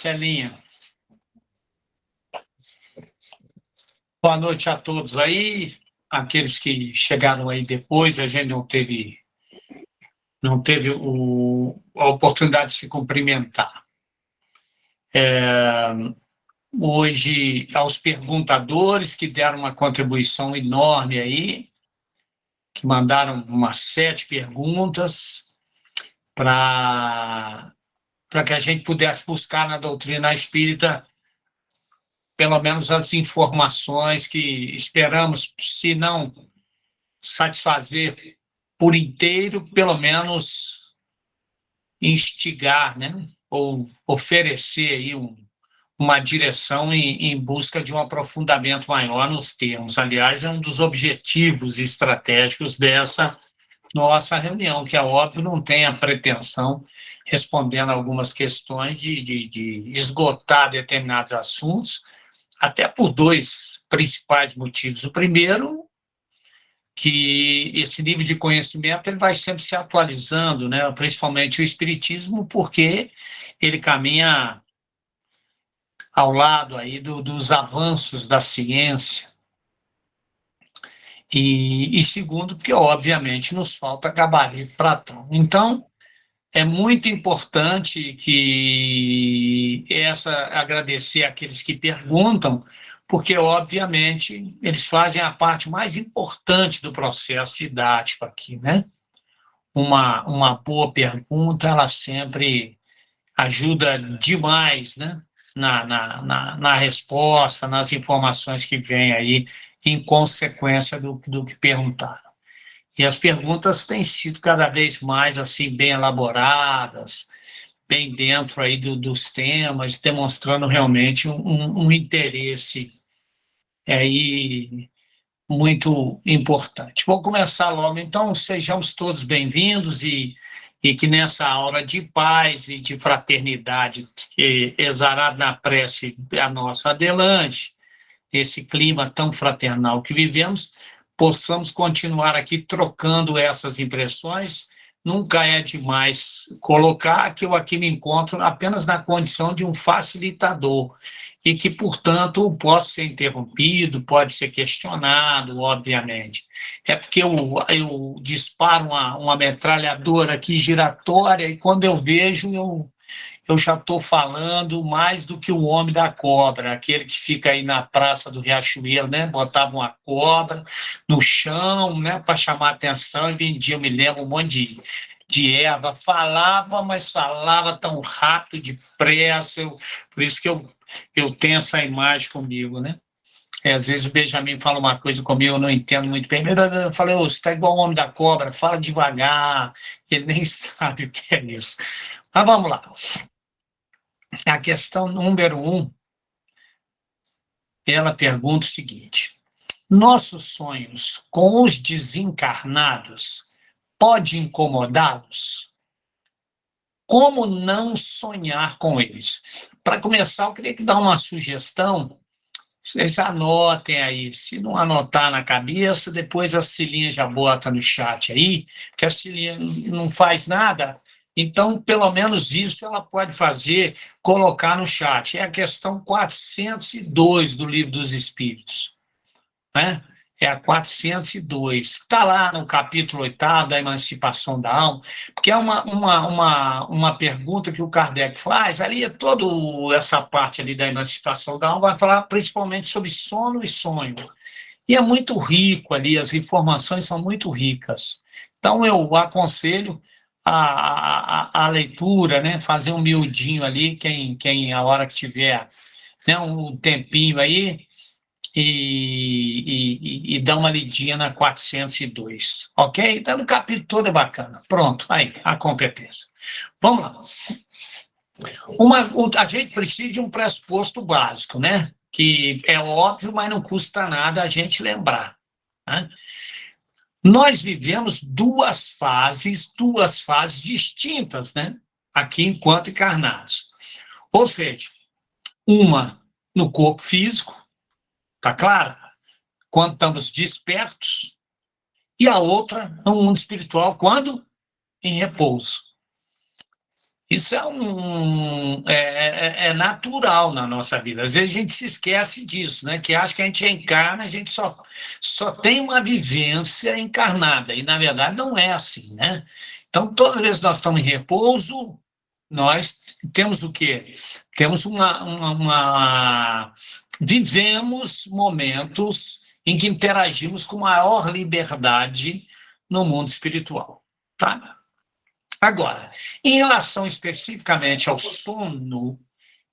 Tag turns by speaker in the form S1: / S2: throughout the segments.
S1: Celinha. Boa noite a todos aí, aqueles que chegaram aí depois, a gente não teve a oportunidade de se cumprimentar. Hoje, aos perguntadores que deram uma contribuição enorme aí, que mandaram umas 7 perguntas para que a gente pudesse buscar na doutrina espírita pelo menos as informações que esperamos, se não satisfazer por inteiro, pelo menos instigar, né? Ou oferecer aí uma direção em busca de um aprofundamento maior nos termos. Aliás, é um dos objetivos estratégicos dessa nossa reunião, que é óbvio, não tem a pretensão, respondendo algumas questões, de esgotar determinados assuntos, até por 2 principais motivos. O primeiro, que esse nível de conhecimento ele vai sempre se atualizando, né? Principalmente o espiritismo, porque ele caminha ao lado aí dos avanços da ciência. E segundo, porque obviamente nos falta gabarito para tal. Então, é muito importante agradecer àqueles que perguntam, porque, obviamente, eles fazem a parte mais importante do processo didático aqui, né? Uma boa pergunta, ela sempre ajuda demais, né? Na resposta, nas informações que vêm aí, em consequência do que perguntaram. E as perguntas têm sido cada vez mais assim bem elaboradas, bem dentro aí dos temas, demonstrando realmente um interesse aí muito importante. Vou começar logo, então, sejamos todos bem-vindos e que nessa aura de paz e de fraternidade que exará na prece a nossa Adelange, esse clima tão fraternal que vivemos, possamos continuar aqui trocando essas impressões. Nunca é demais colocar que eu aqui me encontro apenas na condição de um facilitador e que, portanto, posso ser interrompido, pode ser questionado, obviamente. É porque eu disparo uma metralhadora aqui giratória e quando eu vejo, eu já estou falando mais do que o homem da cobra, aquele que fica aí na praça do Riachuelo, né? Botava uma cobra no chão, né? Para chamar atenção e vendia, eu me lembro, um monte de erva. Falava, mas falava tão rápido, depressa. Por isso que eu tenho essa imagem comigo, né? Às vezes o Benjamin fala uma coisa comigo, eu não entendo muito bem. Eu falei, você está igual o homem da cobra, fala devagar. Ele nem sabe o que é isso. Mas vamos lá. A questão número 1, ela pergunta o seguinte: nossos sonhos com os desencarnados podem incomodá-los? Como não sonhar com eles? Para começar, eu queria dar uma sugestão. Vocês anotem aí. Se não anotar na cabeça, depois a Cilinha já bota no chat aí, que a Cilinha não faz nada. Então, pelo menos isso ela pode fazer, colocar no chat. É a questão 402 do Livro dos Espíritos, né? É a 402, que está lá no capítulo 8º da Emancipação da Alma, porque é uma pergunta que o Kardec faz, ali é toda essa parte ali da Emancipação da Alma, vai falar principalmente sobre sono e sonho. E é muito rico ali, as informações são muito ricas. Então, eu aconselho a leitura, né? Fazer um miudinho ali, quem a hora que tiver, né, um tempinho aí, e dar uma lidinha na 402, ok? Então, o capítulo todo é bacana. Pronto, aí, a competência. Vamos lá. A gente precisa de um pressuposto básico, né? Que é óbvio, mas não custa nada a gente lembrar, né? Nós vivemos duas fases distintas, né? Aqui enquanto encarnados. Ou seja, uma no corpo físico, tá claro? Quando estamos despertos, e a outra no mundo espiritual, quando em repouso. Isso é natural na nossa vida. Às vezes a gente se esquece disso, né? Que acha que a gente encarna, a gente só tem uma vivência encarnada, e na verdade não é assim, né? Então, todas as vezes que nós estamos em repouso, nós temos o quê? Temos vivemos momentos em que interagimos com maior liberdade no mundo espiritual, tá? Agora, em relação especificamente ao sono,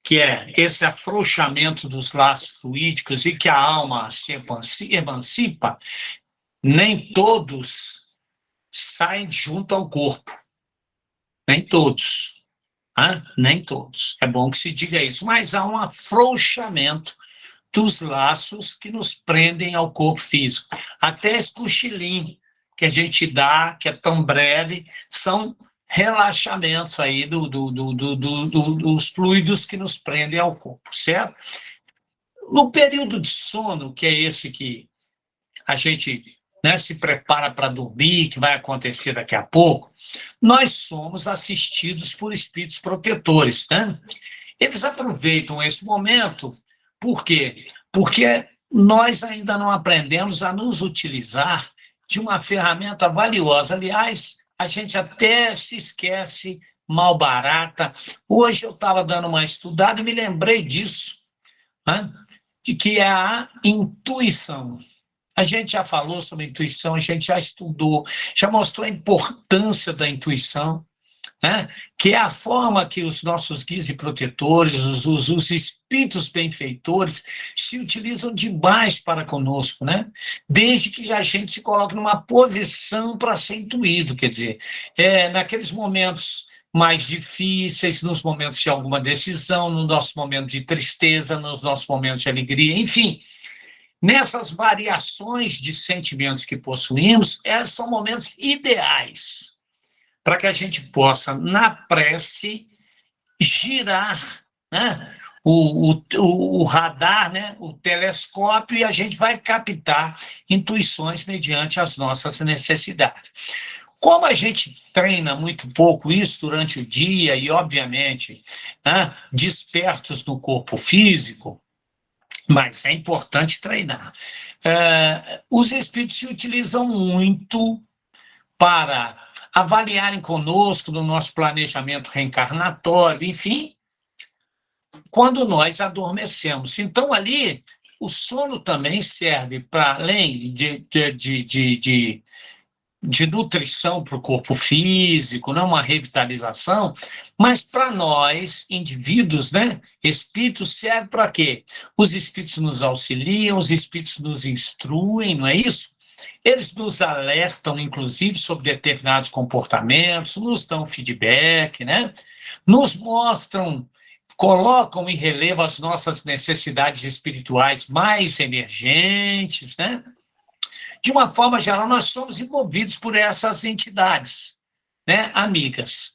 S1: que é esse afrouxamento dos laços fluídicos e que a alma se emancipa, nem todos saem junto ao corpo. Nem todos. Nem todos. É bom que se diga isso. Mas há um afrouxamento dos laços que nos prendem ao corpo físico. Até esse cochilinho que a gente dá, que é tão breve, são relaxamentos aí dos fluidos que nos prendem ao corpo, certo? No período de sono, que é esse que a gente, né, se prepara para dormir, que vai acontecer daqui a pouco, nós somos assistidos por espíritos protetores, né? Eles aproveitam esse momento, por quê? Porque nós ainda não aprendemos a nos utilizar de uma ferramenta valiosa. Aliás, a gente até se esquece, mal barata. Hoje eu estava dando uma estudada e me lembrei disso, né? De que é a intuição. A gente já falou sobre intuição, a gente já estudou, já mostrou a importância da intuição, né? Que é a forma que os nossos guias e protetores, os espíritos benfeitores, se utilizam demais para conosco, né? Desde que a gente se coloque numa posição para ser intuído, quer dizer, naqueles momentos mais difíceis, nos momentos de alguma decisão, no nosso momento de tristeza, nos nossos momentos de alegria, enfim. Nessas variações de sentimentos que possuímos, são momentos ideais para que a gente possa, na prece, girar, né, o radar, né, o telescópio, e a gente vai captar intuições mediante as nossas necessidades. Como a gente treina muito pouco isso durante o dia e, obviamente, né, despertos no corpo físico, mas é importante treinar. Os espíritos se utilizam muito para avaliarem conosco no nosso planejamento reencarnatório, enfim, quando nós adormecemos. Então, ali, o sono também serve para, além de nutrição para o corpo físico, não uma revitalização, mas para nós, indivíduos, né, espíritos, serve para quê? Os espíritos nos auxiliam, os espíritos nos instruem, não é isso? Eles nos alertam, inclusive, sobre determinados comportamentos, nos dão feedback, né? Nos mostram, colocam em relevo as nossas necessidades espirituais mais emergentes, né? De uma forma geral, nós somos envolvidos por essas entidades, né, amigas.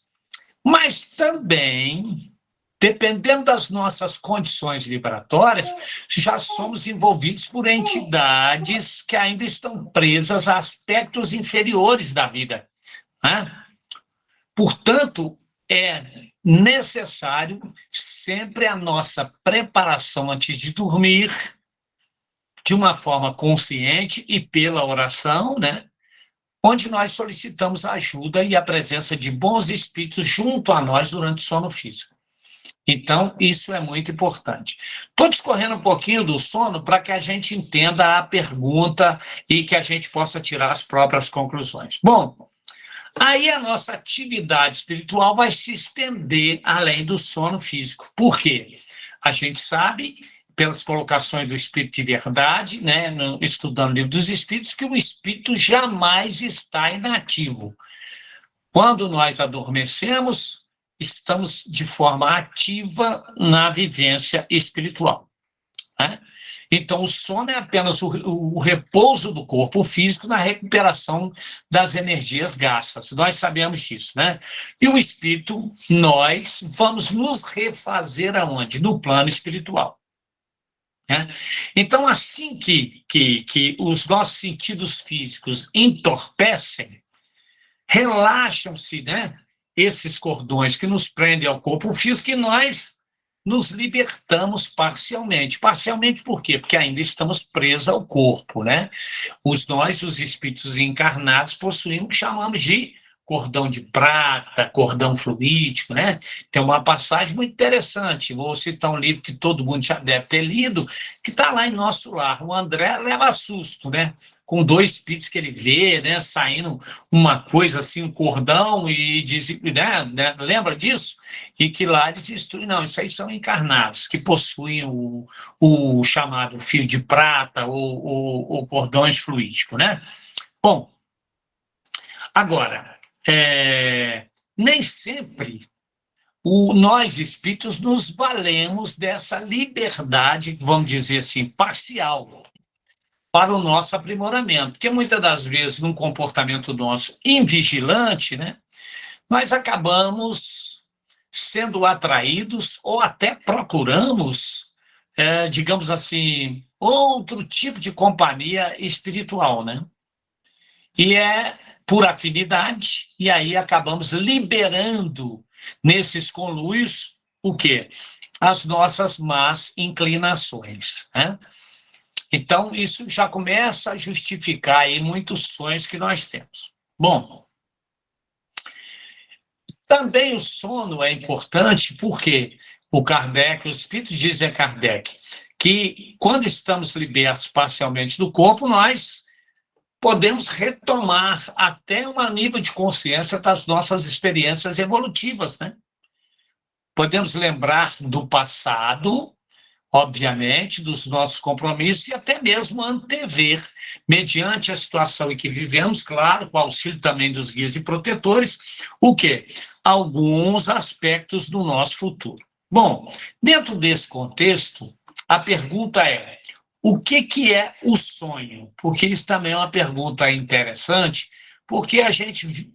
S1: Mas também, dependendo das nossas condições vibratórias, já somos envolvidos por entidades que ainda estão presas a aspectos inferiores da vida, né? Portanto, é necessário sempre a nossa preparação antes de dormir, de uma forma consciente e pela oração, né? Onde nós solicitamos a ajuda e a presença de bons espíritos junto a nós durante o sono físico. Então, isso é muito importante. Estou discorrendo um pouquinho do sono para que a gente entenda a pergunta e que a gente possa tirar as próprias conclusões. Bom, aí a nossa atividade espiritual vai se estender além do sono físico. Por quê? A gente sabe, pelas colocações do Espírito de Verdade, né, estudando o Livro dos Espíritos, que o espírito jamais está inativo. Quando nós adormecemos, estamos de forma ativa na vivência espiritual, né? Então, o sono é apenas o repouso do corpo físico na recuperação das energias gastas. Nós sabemos disso, né? E o espírito, nós vamos nos refazer aonde? No plano espiritual. Né? Então, assim que os nossos sentidos físicos entorpecem, relaxam-se, né? esses cordões que nos prendem ao corpo físico, e nós nos libertamos parcialmente. Parcialmente por quê? Porque ainda estamos presos ao corpo, né? Os espíritos encarnados, possuem o que chamamos de cordão de prata, cordão fluídico, né? Tem uma passagem muito interessante, vou citar um livro que todo mundo já deve ter lido, que está lá em Nosso Lar. O André leva susto, né? Com 2 espíritos que ele vê, né? Saindo uma coisa assim, um cordão, e diz, né? Lembra disso? E que lá eles instruem, não, isso aí são encarnados, que possuem o chamado fio de prata ou cordões fluídicos, né? Bom, agora, nem sempre nós espíritos nos valemos dessa liberdade, vamos dizer assim, parcial, para o nosso aprimoramento, porque muitas das vezes, num comportamento nosso invigilante, né, nós acabamos sendo atraídos ou até procuramos, digamos assim, outro tipo de companhia espiritual, né? E é por afinidade, e aí acabamos liberando nesses conluios o quê? As nossas más inclinações, né? Então, isso já começa a justificar aí muitos sonhos que nós temos. Bom, também o sono é importante porque o Kardec, os espíritos dizem a Kardec, que quando estamos libertos parcialmente do corpo, nós podemos retomar até um nível de consciência das nossas experiências evolutivas, né? Podemos lembrar do passado, obviamente, dos nossos compromissos e até mesmo antever, mediante a situação em que vivemos, claro, com o auxílio também dos guias e protetores, o quê? Alguns aspectos do nosso futuro. Bom, dentro desse contexto, a pergunta é: o que é o sonho? Porque isso também é uma pergunta interessante, porque a gente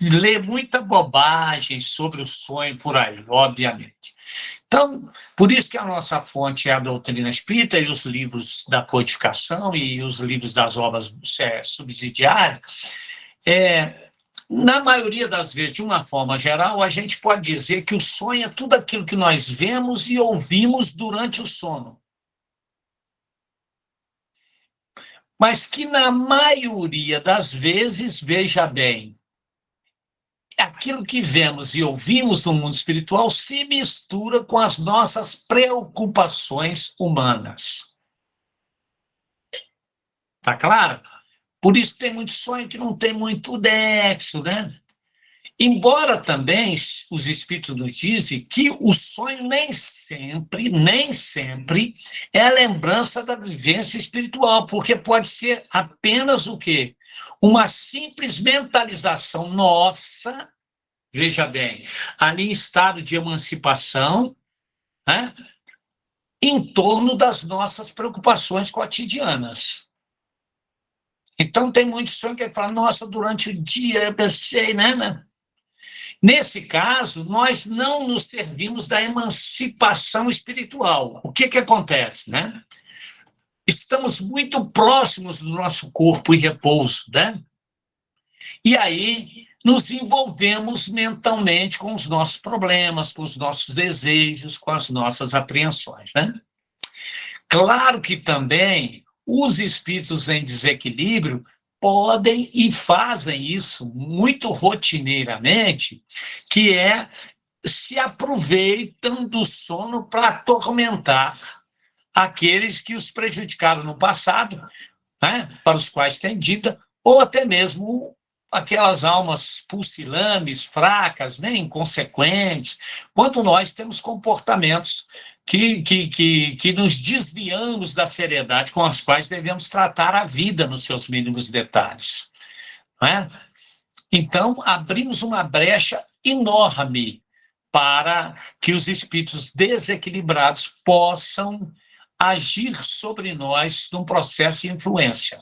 S1: lê muita bobagem sobre o sonho por aí, obviamente. Então, por isso que a nossa fonte é a doutrina espírita e os livros da codificação e os livros das obras subsidiárias. Na maioria das vezes, de uma forma geral, a gente pode dizer que o sonho é tudo aquilo que nós vemos e ouvimos durante o sono. Mas que na maioria das vezes, veja bem, aquilo que vemos e ouvimos no mundo espiritual se mistura com as nossas preocupações humanas. Tá claro? Por isso tem muito sonho que não tem muito nexo, né? Embora também os espíritos nos dizem que o sonho nem sempre é a lembrança da vivência espiritual, porque pode ser apenas o quê? Uma simples mentalização nossa, veja bem, ali em estado de emancipação, né, em torno das nossas preocupações cotidianas. Então, tem muito sonho que ele fala, nossa, durante o dia eu pensei, né? Nesse caso, nós não nos servimos da emancipação espiritual. O que acontece, né? Estamos muito próximos do nosso corpo em repouso, né? E aí nos envolvemos mentalmente com os nossos problemas, com os nossos desejos, com as nossas apreensões, né? Claro que também os espíritos em desequilíbrio podem e fazem isso muito rotineiramente, que se aproveitam do sono para atormentar aqueles que os prejudicaram no passado, né, para os quais tem dívida, ou até mesmo aquelas almas pusilanes, fracas, né, inconsequentes, quando nós temos comportamentos que nos desviamos da seriedade com as quais devemos tratar a vida nos seus mínimos detalhes. Não é? Então, abrimos uma brecha enorme para que os espíritos desequilibrados possam agir sobre nós num processo de influência.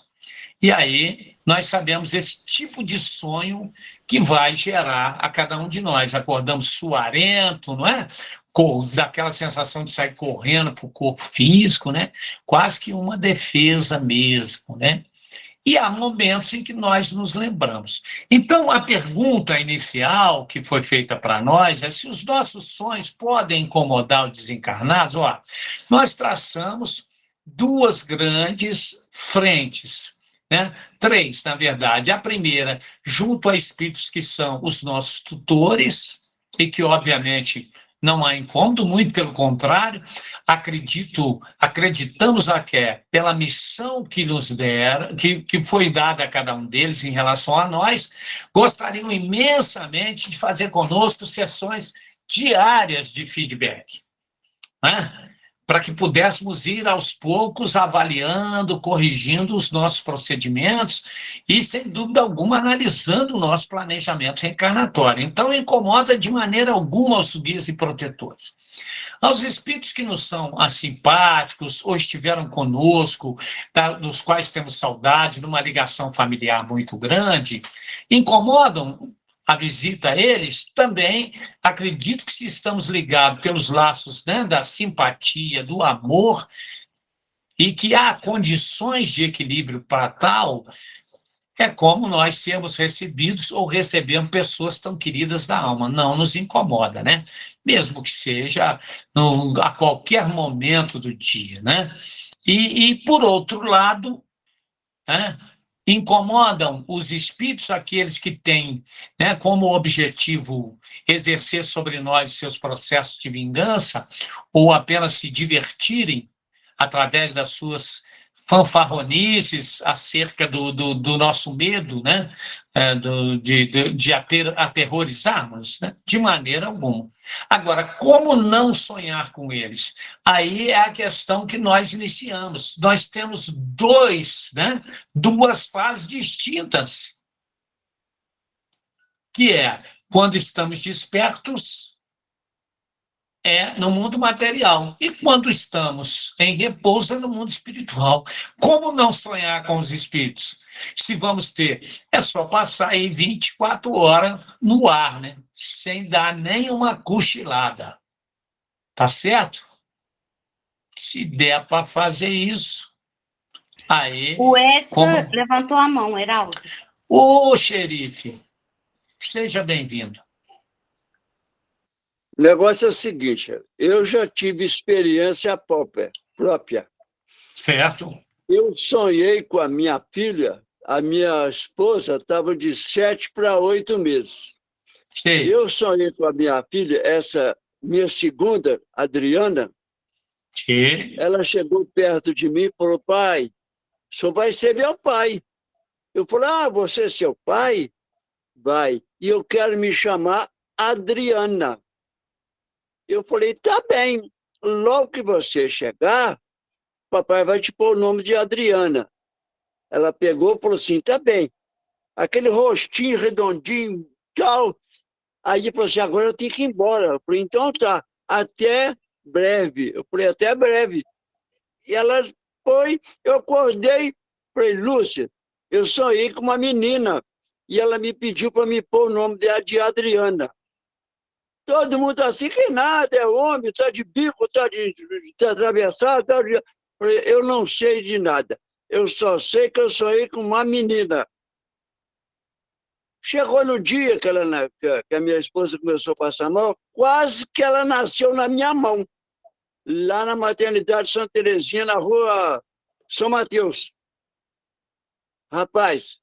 S1: E aí, nós sabemos esse tipo de sonho que vai gerar a cada um de nós. Acordamos suarento, não é? Daquela sensação de sair correndo para o corpo físico, né? Quase que uma defesa mesmo, né? e há momentos em que nós nos lembramos. Então, a pergunta inicial que foi feita para nós é se os nossos sonhos podem incomodar os desencarnados. Ó, nós traçamos duas grandes frentes, né? Três, na verdade. A primeira, junto a espíritos que são os nossos tutores, e que, obviamente, não há incômodo, muito pelo contrário, acreditamos até pela missão que nos deram, que foi dada a cada um deles em relação a nós, gostariam imensamente de fazer conosco sessões diárias de feedback, né? Para que pudéssemos ir aos poucos avaliando, corrigindo os nossos procedimentos e, sem dúvida alguma, analisando o nosso planejamento reencarnatório. Então, incomoda de maneira alguma os guias e protetores. Aos espíritos que nos são simpáticos ou estiveram conosco, dos quais temos saudade, numa ligação familiar muito grande, incomodam a visita a eles, também acredito que se estamos ligados pelos laços, né, da simpatia, do amor, e que há condições de equilíbrio para tal, é como nós sermos recebidos ou recebemos pessoas tão queridas da alma. Não nos incomoda, né? Mesmo que seja a qualquer momento do dia, né? E por outro lado, né, incomodam os espíritos, aqueles que têm, né, como objetivo exercer sobre nós seus processos de vingança, ou apenas se divertirem através das suas fanfarronices acerca do nosso medo, né, de aterrorizarmos, né, de maneira alguma. Agora, como não sonhar com eles? Aí é a questão que nós iniciamos. Nós temos duas fases distintas, que é quando estamos despertos, no mundo material, e quando estamos em repouso, é no mundo espiritual. Como não sonhar com os espíritos? Se vamos ter, é só passar aí 24 horas no ar, né? Sem dar nenhuma cochilada. Tá certo? Se der para fazer isso, aí...
S2: O Edson levantou a mão, Heraldo.
S1: Ô, xerife, seja bem-vindo.
S3: O negócio é o seguinte, eu já tive experiência própria.
S1: Certo.
S3: Eu sonhei com a minha filha, a minha esposa estava de 7 para 8 meses.
S1: Sim.
S3: Eu sonhei com a minha filha, essa minha segunda, Adriana.
S1: Sim.
S3: Ela chegou perto de mim e falou: pai, o senhor vai ser meu pai. Eu falei: você é seu pai? Vai. E eu quero me chamar Adriana. Eu falei: tá bem, logo que você chegar, papai vai te pôr o nome de Adriana. Ela pegou e falou assim: tá bem. Aquele rostinho redondinho, tchau. Aí falou assim: agora eu tenho que ir embora. Eu falei: então tá, até breve. Eu falei: até breve. E ela foi, eu acordei, falei: Lúcia, eu sonhei com uma menina e ela me pediu para me pôr o nome dela de Adriana. Todo mundo assim, que nada, é homem, está de bico, está atravessado. Eu não sei de nada. Eu só sei que eu sonhei com uma menina. Chegou no dia que a minha esposa começou a passar mal, quase que ela nasceu na minha mão, lá na maternidade Santa Terezinha, na rua São Mateus. Rapaz,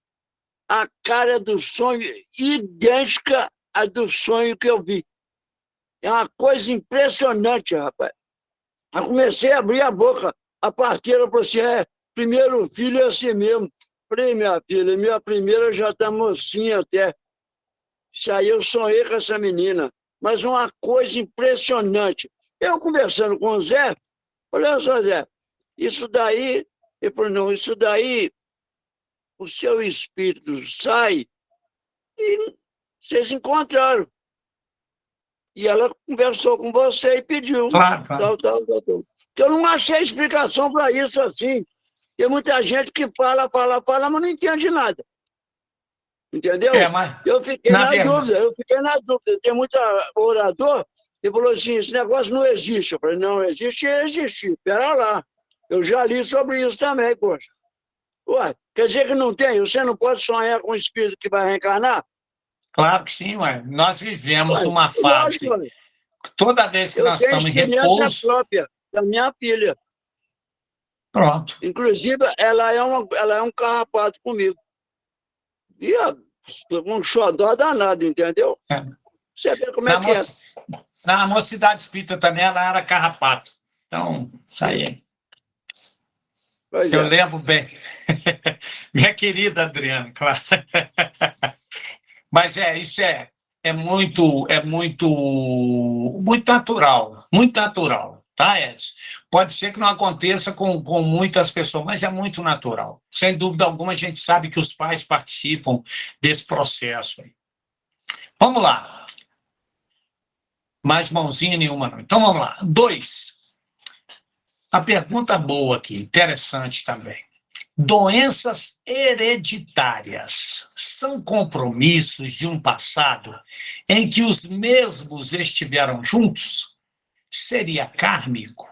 S3: a cara do sonho idêntica à do sonho que eu vi. É uma coisa impressionante, rapaz. Eu comecei a abrir a boca. A parteira falou assim: primeiro filho é assim mesmo. Falei: minha filha, minha primeira já está mocinha até. Isso aí eu sonhei com essa menina. Mas uma coisa impressionante. Eu conversando com o Zé, falei: olha só, Zé, isso daí... Ele falou: não, isso daí, o seu espírito sai e vocês encontraram. E ela conversou com você e pediu.
S1: Claro.
S3: Tal. Eu não achei explicação para isso assim. Tem muita gente que fala, mas não entende nada. Entendeu?
S1: Mas
S3: eu fiquei na dúvida. Tem muito orador que falou assim: esse negócio não existe. Eu falei: não, existe. Espera lá. Eu já li sobre isso também, poxa. Ué, Quer dizer que não tem? Você não pode sonhar com um espírito que vai reencarnar?
S1: Claro que sim, ué. Nós vivemos
S3: Ué,
S1: uma
S3: lógico,
S1: fase,
S3: ué.
S1: toda vez que
S3: Eu
S1: nós
S3: tenho
S1: estamos em
S3: experiência
S1: repouso,
S3: própria da minha filha.
S1: pronto.
S3: Inclusive, ela é um carrapato comigo. E um xodó danado, entendeu?
S1: É.
S3: Você vê como é
S1: Na,
S3: que é.
S1: na mocidade espírita também ela era carrapato. Então, isso aí.
S3: Pois
S1: Eu
S3: é.
S1: lembro bem. Minha querida Adriana, claro. Mas isso muito natural, tá, Edson? Pode ser que não aconteça com muitas pessoas, mas é muito natural. Sem dúvida alguma, a gente sabe que os pais participam desse processo. Vamos lá. Mais mãozinha nenhuma, não. Então, vamos lá. 2. A pergunta boa aqui, interessante também. Doenças hereditárias são compromissos de um passado em que os mesmos estiveram juntos? Seria kármico?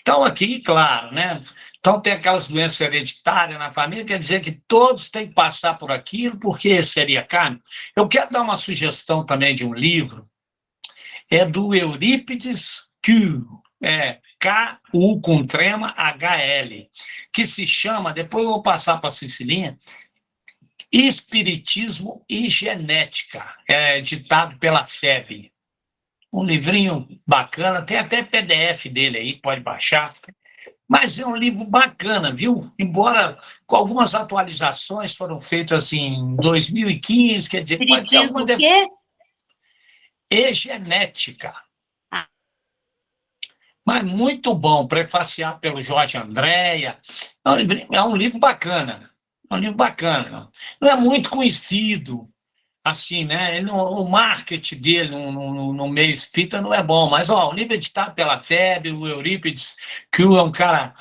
S1: Então, aqui, claro, né? Então, tem aquelas doenças hereditárias na família, quer dizer que todos têm que passar por aquilo, porque seria kármico. Eu quero dar uma sugestão também de um livro, é do Eurípides Q, K-U com trema, H-L, que se chama, depois eu vou passar para a Cecilinha, Espiritismo e Genética, editado pela FEB. Um livrinho bacana, tem até PDF dele aí, pode baixar. Mas é um livro bacana, viu? Embora com algumas atualizações foram feitas assim, em 2015, quer dizer, pode ter alguma...
S2: Espiritismo o quê?
S1: E Genética.
S2: Ah.
S1: Mas muito bom, prefaciado pelo Jorge Andréa. É um livro bacana. É um livro bacana. Não é muito conhecido, assim, né? O marketing dele no meio espírita não é bom, mas o livro editado pela FEB, o Eurípides, que é um cara,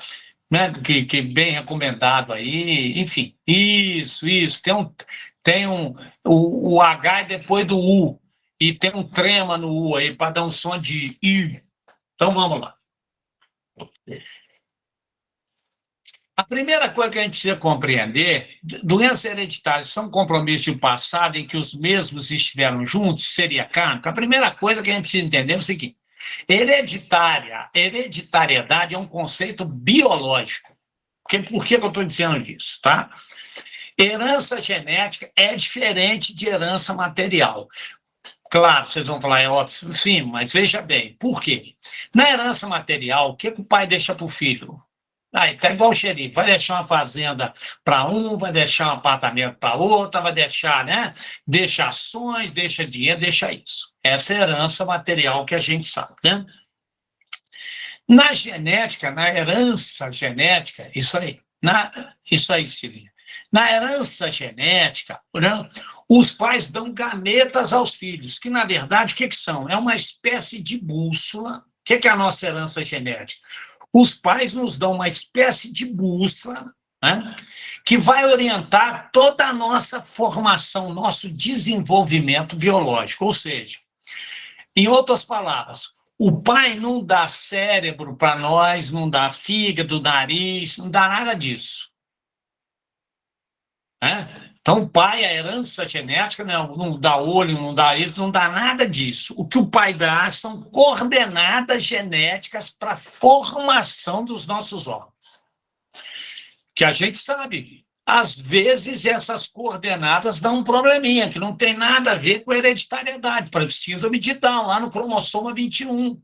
S1: né, que bem recomendado aí, enfim. Isso. O H é depois do U, e tem um trema no U aí, para dar um som de I. Então vamos lá. A primeira coisa que a gente precisa compreender, doenças hereditárias são compromissos de passado em que os mesmos estiveram juntos, seria kármico? A primeira coisa que a gente precisa entender é o seguinte: hereditariedade é um conceito biológico. Por que eu estou dizendo isso? Tá? Herança genética é diferente de herança material. Claro, vocês vão falar, é óbvio, sim, mas veja bem, por quê? Na herança material, o que o pai deixa para o filho? Tá igual o xerife, vai deixar uma fazenda para um, vai deixar um apartamento para outra, vai deixar, né? Deixa ações, deixa dinheiro, deixa isso. Essa é a herança material que a gente sabe, né? Na genética, na herança genética, isso aí, Silvia. Na herança genética, né, os pais dão gametas aos filhos, que, na verdade, o que são? É uma espécie de bússola. O que é a nossa herança genética? Os pais nos dão uma espécie de bússola, né, que vai orientar toda a nossa formação, nosso desenvolvimento biológico. Ou seja, em outras palavras, o pai não dá cérebro para nós, não dá fígado, nariz, não dá nada disso. Então, o pai, a herança genética, não dá olho, não dá isso, não dá nada disso. O que o pai dá são coordenadas genéticas para a formação dos nossos órgãos. Que a gente sabe, às vezes essas coordenadas dão um probleminha, que não tem nada a ver com hereditariedade, para síndrome de Down, lá no cromossoma 21.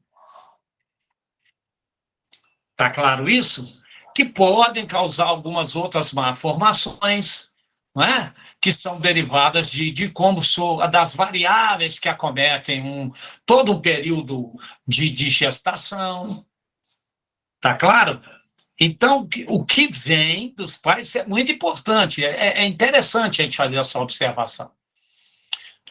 S1: Está claro isso? Que podem causar algumas outras malformações, não é? Que são derivadas de como das variáveis que acometem todo um período de gestação. Está claro? Então, o que vem dos pais é muito importante, é interessante a gente fazer essa observação.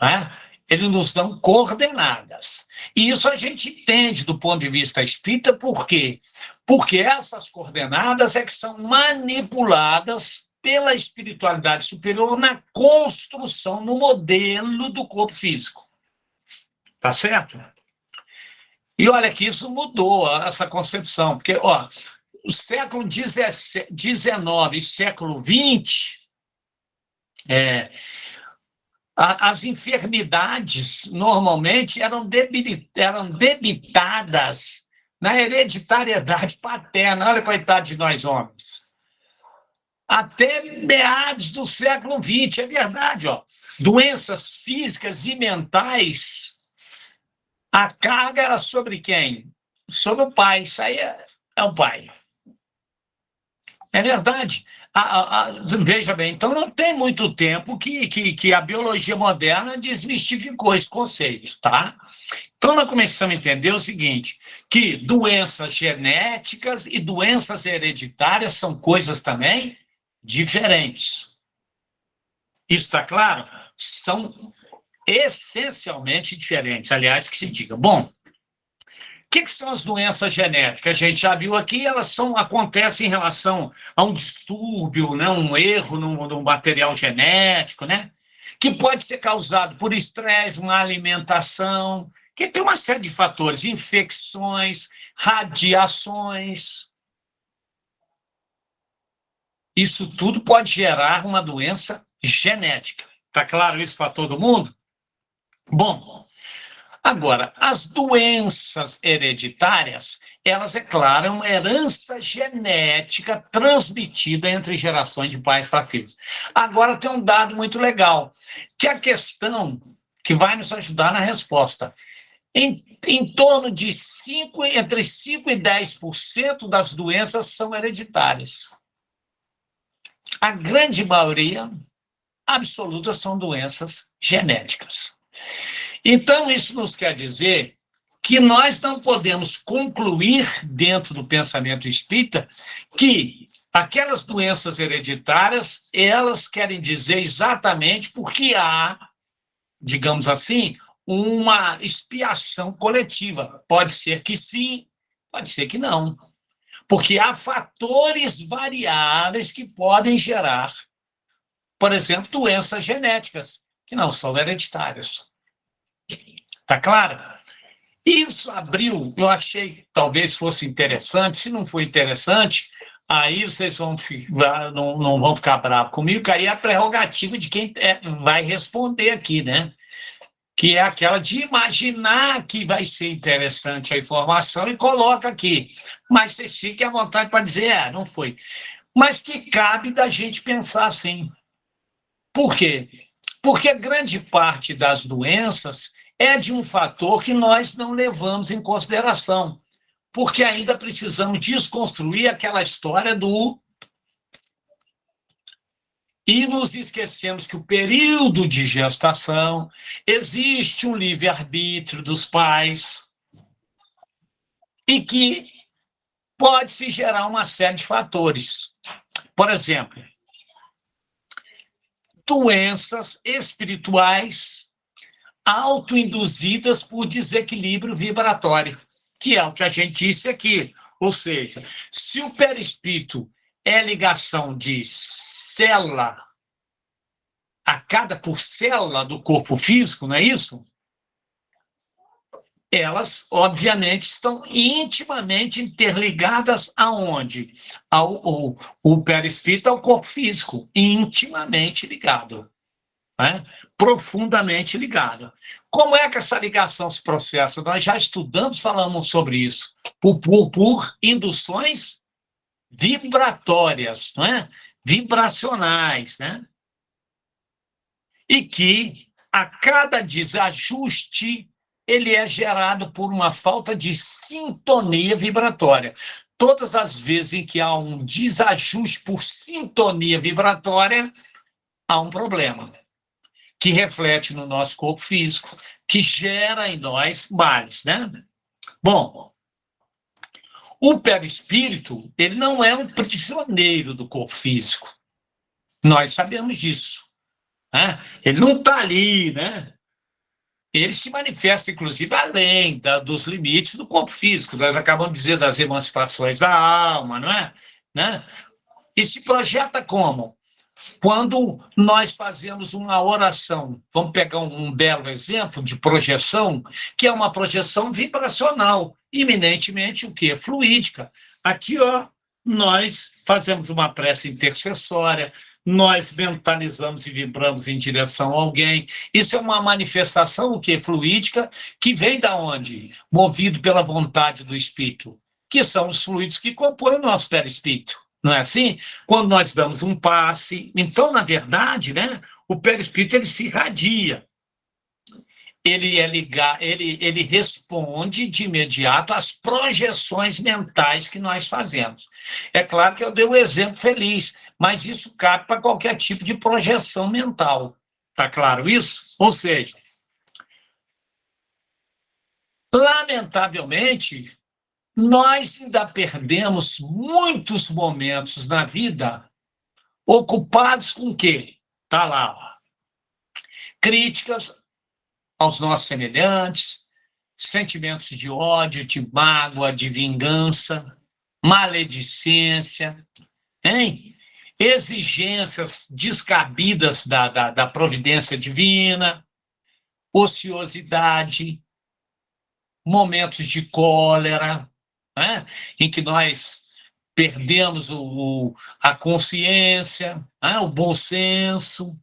S1: Não é? Eles nos dão coordenadas. E isso a gente entende do ponto de vista espírita, por quê? Porque essas coordenadas é que são manipuladas pela espiritualidade superior na construção, no modelo do corpo físico. Tá certo? E olha que isso mudou essa concepção, porque, o século XIX e século XX, as enfermidades normalmente eram debitadas na hereditariedade paterna. Olha, coitado de nós homens. Até meados do século XX, é verdade, ó. Doenças físicas e mentais, a carga era sobre quem? Sobre o pai. Isso aí é o pai. É verdade. Veja bem, então não tem muito tempo que a biologia moderna desmistificou esse conceito, tá? Então nós começamos a entender o seguinte, que doenças genéticas e doenças hereditárias são coisas também diferentes. Isso está claro? São essencialmente diferentes. Aliás, que se diga. Bom, o que são as doenças genéticas? A gente já viu aqui, elas acontecem em relação a um distúrbio, né, um erro no material genético, né, que pode ser causado por estresse, má alimentação, que tem uma série de fatores, infecções, radiações. Isso tudo pode gerar uma doença genética. Está claro isso para todo mundo? Bom, agora, as doenças hereditárias, elas, é claro, é uma herança genética transmitida entre gerações de pais para filhos. Agora, tem um dado muito legal, que a questão que vai nos ajudar na resposta. Em torno de entre 5% e 10% das doenças são hereditárias. A grande maioria absoluta são doenças genéticas. Então, isso nos quer dizer que nós não podemos concluir, dentro do pensamento espírita, que aquelas doenças hereditárias, elas querem dizer exatamente porque há, digamos assim, uma expiação coletiva. Pode ser que sim, pode ser que não. Porque há fatores variáveis que podem gerar, por exemplo, doenças genéticas, que não são hereditárias. Está claro? Isso abriu, eu achei que talvez fosse interessante. Se não for interessante, aí vocês não vão ficar bravos comigo, que aí é a prerrogativa de quem vai responder aqui, né? Que é aquela de imaginar que vai ser interessante a informação e coloca aqui. Mas vocês fiquem à vontade para dizer, não foi. Mas que cabe da gente pensar assim. Por quê? Porque grande parte das doenças é de um fator que nós não levamos em consideração, porque ainda precisamos desconstruir aquela história do... E nos esquecemos que o período de gestação existe um livre-arbítrio dos pais e que pode-se gerar uma série de fatores. Por exemplo, doenças espirituais autoinduzidas por desequilíbrio vibratório, que é o que a gente disse aqui. Ou seja, se o perispírito é ligação de célula por célula do corpo físico, não é isso? Elas, obviamente, estão intimamente interligadas aonde? O perispírito ao corpo físico, intimamente ligado, né? Profundamente ligado. Como é que essa ligação se processa? Nós já estudamos, falamos sobre isso, por induções vibratórias, não é? Vibracionais, né? E que a cada desajuste ele é gerado por uma falta de sintonia vibratória. Todas as vezes em que há um desajuste por sintonia vibratória, há um problema que reflete no nosso corpo físico, que gera em nós males, né? Bom, o perispírito, ele não é um prisioneiro do corpo físico. Nós sabemos disso, né? Ele não está ali, né? Ele se manifesta, inclusive, além dos limites do corpo físico. Nós acabamos de dizer das emancipações da alma, não é? Né? E se projeta como? Quando nós fazemos uma oração, vamos pegar um belo exemplo de projeção, que é uma projeção vibracional, eminentemente o quê? Fluídica. Aqui, ó, nós fazemos uma prece intercessória, nós mentalizamos e vibramos em direção a alguém. Isso é uma manifestação, o quê? Fluídica, que vem da onde? Movido pela vontade do Espírito, que são os fluidos que compõem o nosso perispírito. Não é assim? Quando nós damos um passe, então, na verdade, né, o perispírito ele se irradia. Ele responde de imediato às projeções mentais que nós fazemos. É claro que eu dei um exemplo feliz, mas isso cabe para qualquer tipo de projeção mental. Está claro isso? Ou seja, lamentavelmente, nós ainda perdemos muitos momentos na vida ocupados com o quê? Está lá, ó. Críticas aos nossos semelhantes, sentimentos de ódio, de mágoa, de vingança, maledicência, hein? Exigências descabidas da providência divina, ociosidade, momentos de cólera, né? Em que nós perdemos a consciência, né? O bom senso,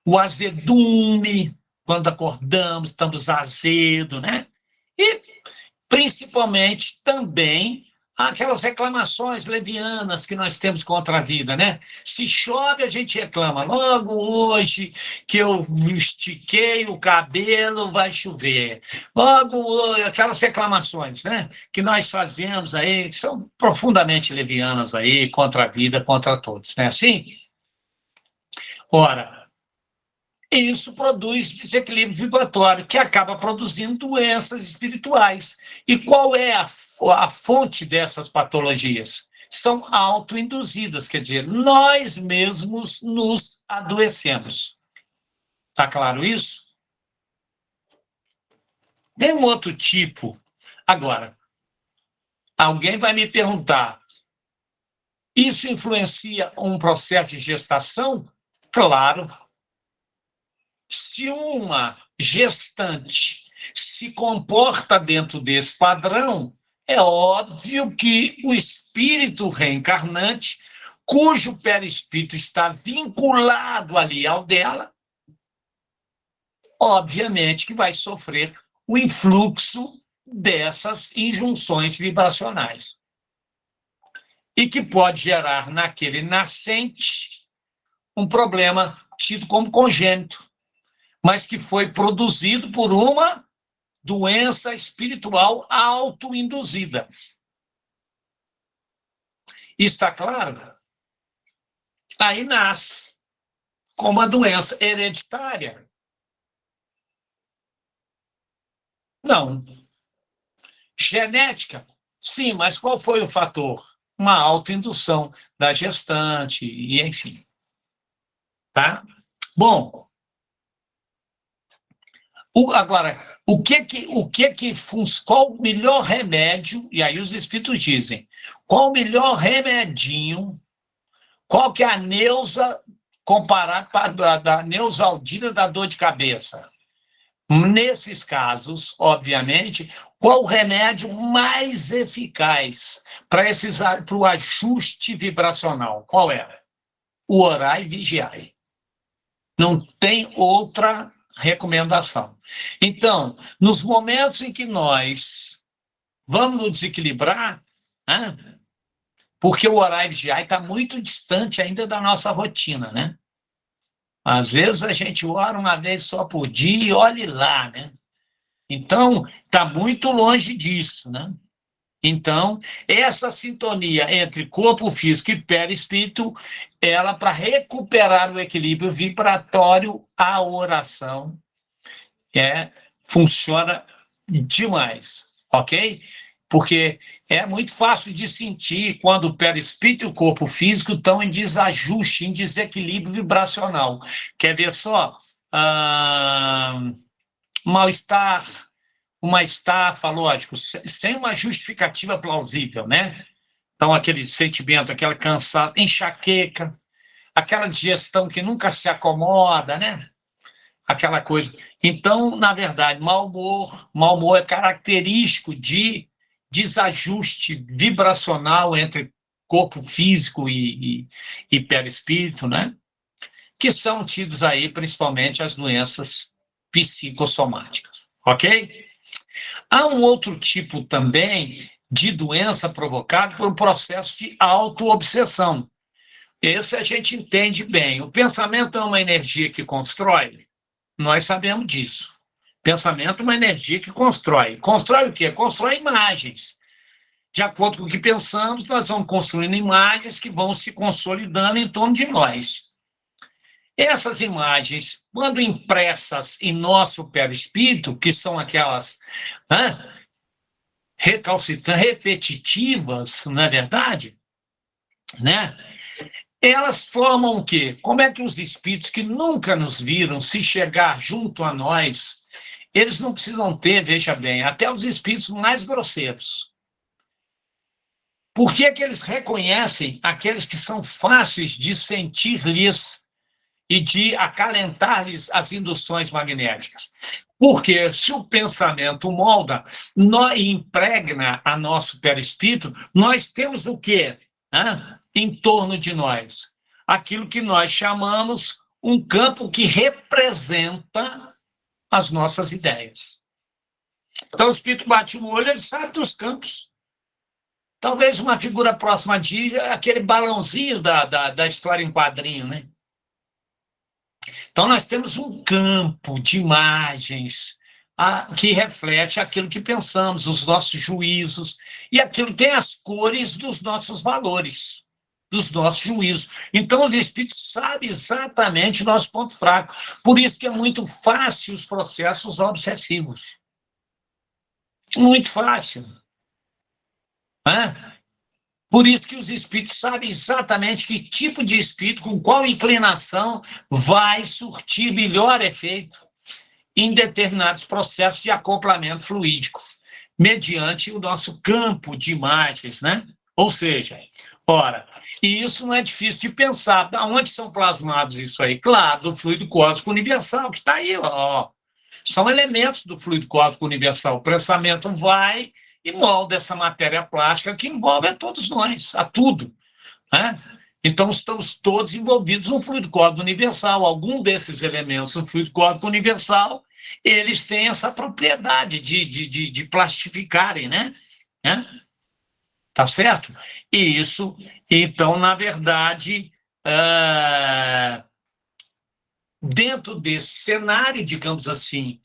S1: o azedume, quando acordamos, estamos azedos, né? E, principalmente, também aquelas reclamações levianas que nós temos contra a vida, né? Se chove, a gente reclama. Logo hoje que eu estiquei o cabelo, vai chover. Logo, aquelas reclamações, né? Que nós fazemos aí, que são profundamente levianas aí, contra a vida, contra todos, né? Assim? Ora, isso produz desequilíbrio vibratório, que acaba produzindo doenças espirituais. E qual é a fonte dessas patologias? São autoinduzidas, quer dizer, nós mesmos nos adoecemos. Está claro isso? Tem um outro tipo. Agora, alguém vai me perguntar, isso influencia um processo de gestação? Claro. Se uma gestante se comporta dentro desse padrão, é óbvio que o espírito reencarnante, cujo perispírito está vinculado ali ao dela, obviamente que vai sofrer o influxo dessas injunções vibracionais. E que pode gerar naquele nascente um problema tido como congênito, mas que foi produzido por uma doença espiritual autoinduzida. Está claro? Aí nasce como uma doença hereditária. Não. Genética? Sim, mas qual foi o fator? Uma autoindução da gestante, e enfim. Tá? Bom, agora, qual o melhor remédio? E aí os espíritos dizem, qual o melhor remedinho? Qual que é a Neusa comparada da Neusaldina da dor de cabeça? Nesses casos, obviamente, qual o remédio mais eficaz para o ajuste vibracional? Qual é? O orai e vigiai. Não tem outra recomendação. Então, nos momentos em que nós vamos nos desequilibrar, né, porque o orai e vigiai está muito distante ainda da nossa rotina, né? Às vezes a gente ora uma vez só por dia e olhe lá, né? Então, está muito longe disso, né? Então, essa sintonia entre corpo físico e perispírito, ela, para recuperar o equilíbrio vibratório, a oração funciona demais, ok? Porque é muito fácil de sentir quando o perispírito e o corpo físico estão em desajuste, em desequilíbrio vibracional. Quer ver só? Mal-estar, uma estafa, lógico, sem uma justificativa plausível, né? Então, aquele sentimento, aquela cansaço, enxaqueca, aquela digestão que nunca se acomoda, né? Aquela coisa. Então, na verdade, mau humor é característico de desajuste vibracional entre corpo físico e perispírito, né? Que são tidos aí principalmente as doenças psicossomáticas, ok? Há um outro tipo também de doença provocada por um processo de autoobsessão. Esse a gente entende bem. O pensamento é uma energia que constrói? Nós sabemos disso. Pensamento é uma energia que constrói. Constrói o quê? Constrói imagens. De acordo com o que pensamos, nós vamos construindo imagens que vão se consolidando em torno de nós. Essas imagens, quando impressas em nosso perispírito, que são aquelas recalcitrantes, repetitivas, não é verdade? Né? Elas formam o quê? Como é que os espíritos que nunca nos viram, se chegar junto a nós, eles não precisam ter, veja bem, até os espíritos mais grosseiros. Por que que eles reconhecem aqueles que são fáceis de sentir-lhes e de acalentar-lhes as induções magnéticas? Porque se o pensamento molda e impregna a nosso perispírito, nós temos o quê? Em torno de nós? Aquilo que nós chamamos um campo que representa as nossas ideias. Então, o espírito bate no olho, ele sabe dos campos. Talvez uma figura próxima de aquele balãozinho da história em quadrinho, né? Então, nós temos um campo de imagens que reflete aquilo que pensamos, os nossos juízos, e aquilo tem as cores dos nossos valores, dos nossos juízos. Então, os espíritos sabem exatamente o nosso ponto fraco. Por isso que é muito fácil os processos obsessivos. Muito fácil. Por isso que os espíritos sabem exatamente que tipo de espírito, com qual inclinação, vai surtir melhor efeito em determinados processos de acoplamento fluídico, mediante o nosso campo de imagens, né? Ou seja, e isso não é difícil de pensar. Da onde são plasmados isso aí? Claro, do fluido cósmico universal, que está aí, ó. São elementos do fluido cósmico universal. O pensamento vai e molda essa matéria plástica que envolve a todos nós, a tudo, né? Então, estamos todos envolvidos no fluido cósmico universal. Algum desses elementos do fluido cósmico universal, eles têm essa propriedade de plastificarem, né? Tá certo? E isso, então, na verdade, dentro desse cenário, digamos assim,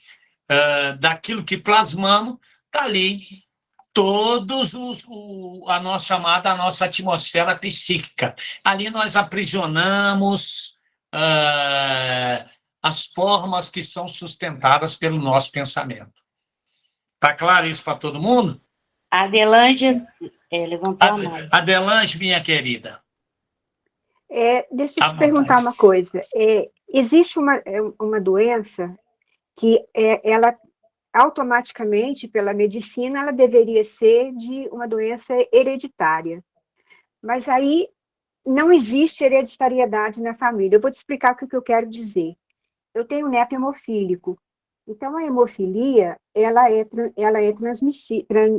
S1: daquilo que plasmamos, está ali todos a nossa atmosfera psíquica. Ali nós aprisionamos as formas que são sustentadas pelo nosso pensamento. Está claro isso para todo mundo?
S2: A Adelange levantou a mão.
S1: Adelange, minha querida.
S4: Deixa eu te perguntar uma coisa. Existe uma doença que ela automaticamente, pela medicina, ela deveria ser de uma doença hereditária. Mas aí não existe hereditariedade na família. Eu vou te explicar o que eu quero dizer. Eu tenho um neto hemofílico. Então, a hemofilia, ela é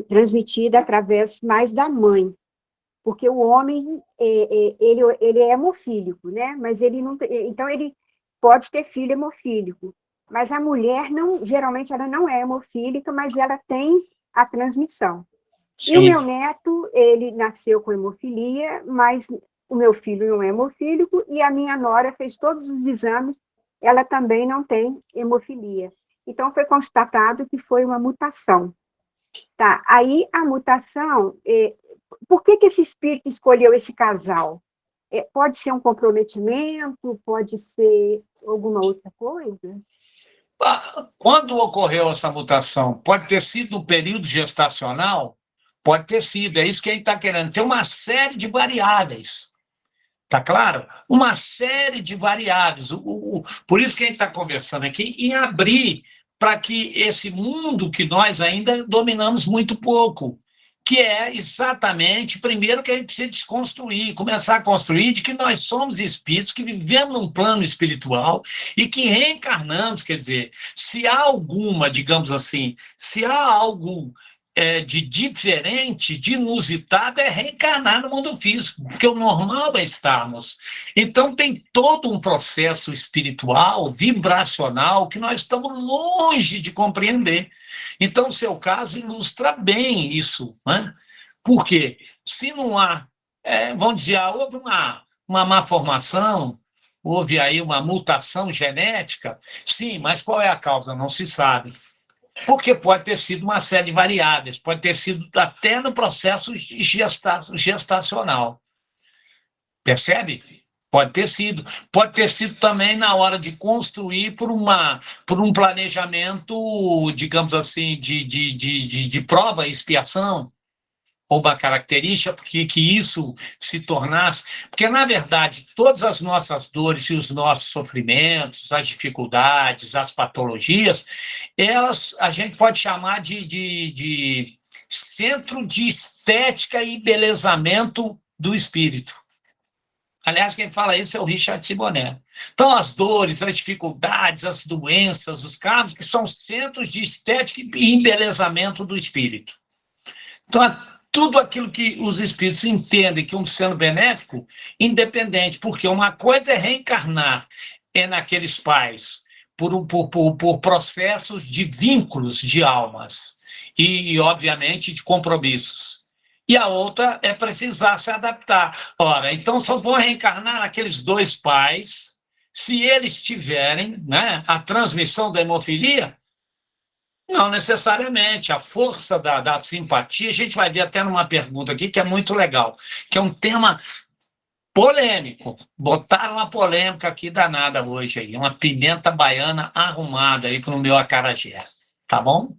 S4: transmitida através mais da mãe. Porque o homem, ele é hemofílico, né? Mas ele não... Então, ele pode ter filho hemofílico. Mas a mulher, geralmente, ela não é hemofílica, mas ela tem a transmissão. Sim. E o meu neto, ele nasceu com hemofilia, mas o meu filho não é hemofílico, e a minha nora fez todos os exames, ela também não tem hemofilia. Então, foi constatado que foi uma mutação. Tá, aí a mutação... Por que esse espírito escolheu esse casal? Pode ser um comprometimento, pode ser alguma outra coisa?
S1: Quando ocorreu essa mutação? Pode ter sido no período gestacional? Pode ter sido, é isso que a gente está querendo. Tem uma série de variáveis, tá claro? Uma série de variáveis. Por isso que a gente está conversando aqui em abrir para que esse mundo que nós ainda dominamos muito pouco, que é exatamente, primeiro, que a gente precisa desconstruir, começar a construir de que nós somos espíritos que vivemos num plano espiritual e que reencarnamos, quer dizer, se há alguma, digamos assim, se há algo de diferente, de inusitado, é reencarnar no mundo físico, porque o normal é estarmos. Então, tem todo um processo espiritual, vibracional, que nós estamos longe de compreender. Então, o seu caso ilustra bem isso, né? Por quê? Se não há, vamos dizer, houve uma má formação, houve aí uma mutação genética, sim, mas qual é a causa? Não se sabe. Porque pode ter sido uma série de variáveis, pode ter sido até no processo gestacional. Percebe? Pode ter sido. Pode ter sido também na hora de construir por um planejamento, digamos assim, de prova e expiação, ou uma característica que isso se tornasse... Porque, na verdade, todas as nossas dores e os nossos sofrimentos, as dificuldades, as patologias, elas a gente pode chamar de centro de estética e embelezamento do espírito. Aliás, quem fala isso é o Richard Simonet. Então, as dores, as dificuldades, as doenças, os casos, que são centros de estética e embelezamento do espírito. Então, tudo aquilo que os espíritos entendem que sendo benéfico, independente, porque uma coisa é reencarnar naqueles pais por processos de vínculos de almas e, obviamente, de compromissos. E a outra é precisar se adaptar. Ora, então só vão reencarnar aqueles dois pais se eles tiverem, né, a transmissão da hemofilia. Não necessariamente. A força da simpatia, a gente vai ver até numa pergunta aqui que é muito legal, que é um tema polêmico. Botaram uma polêmica aqui danada hoje aí, uma pimenta baiana arrumada aí para o meu acarajé. Tá bom?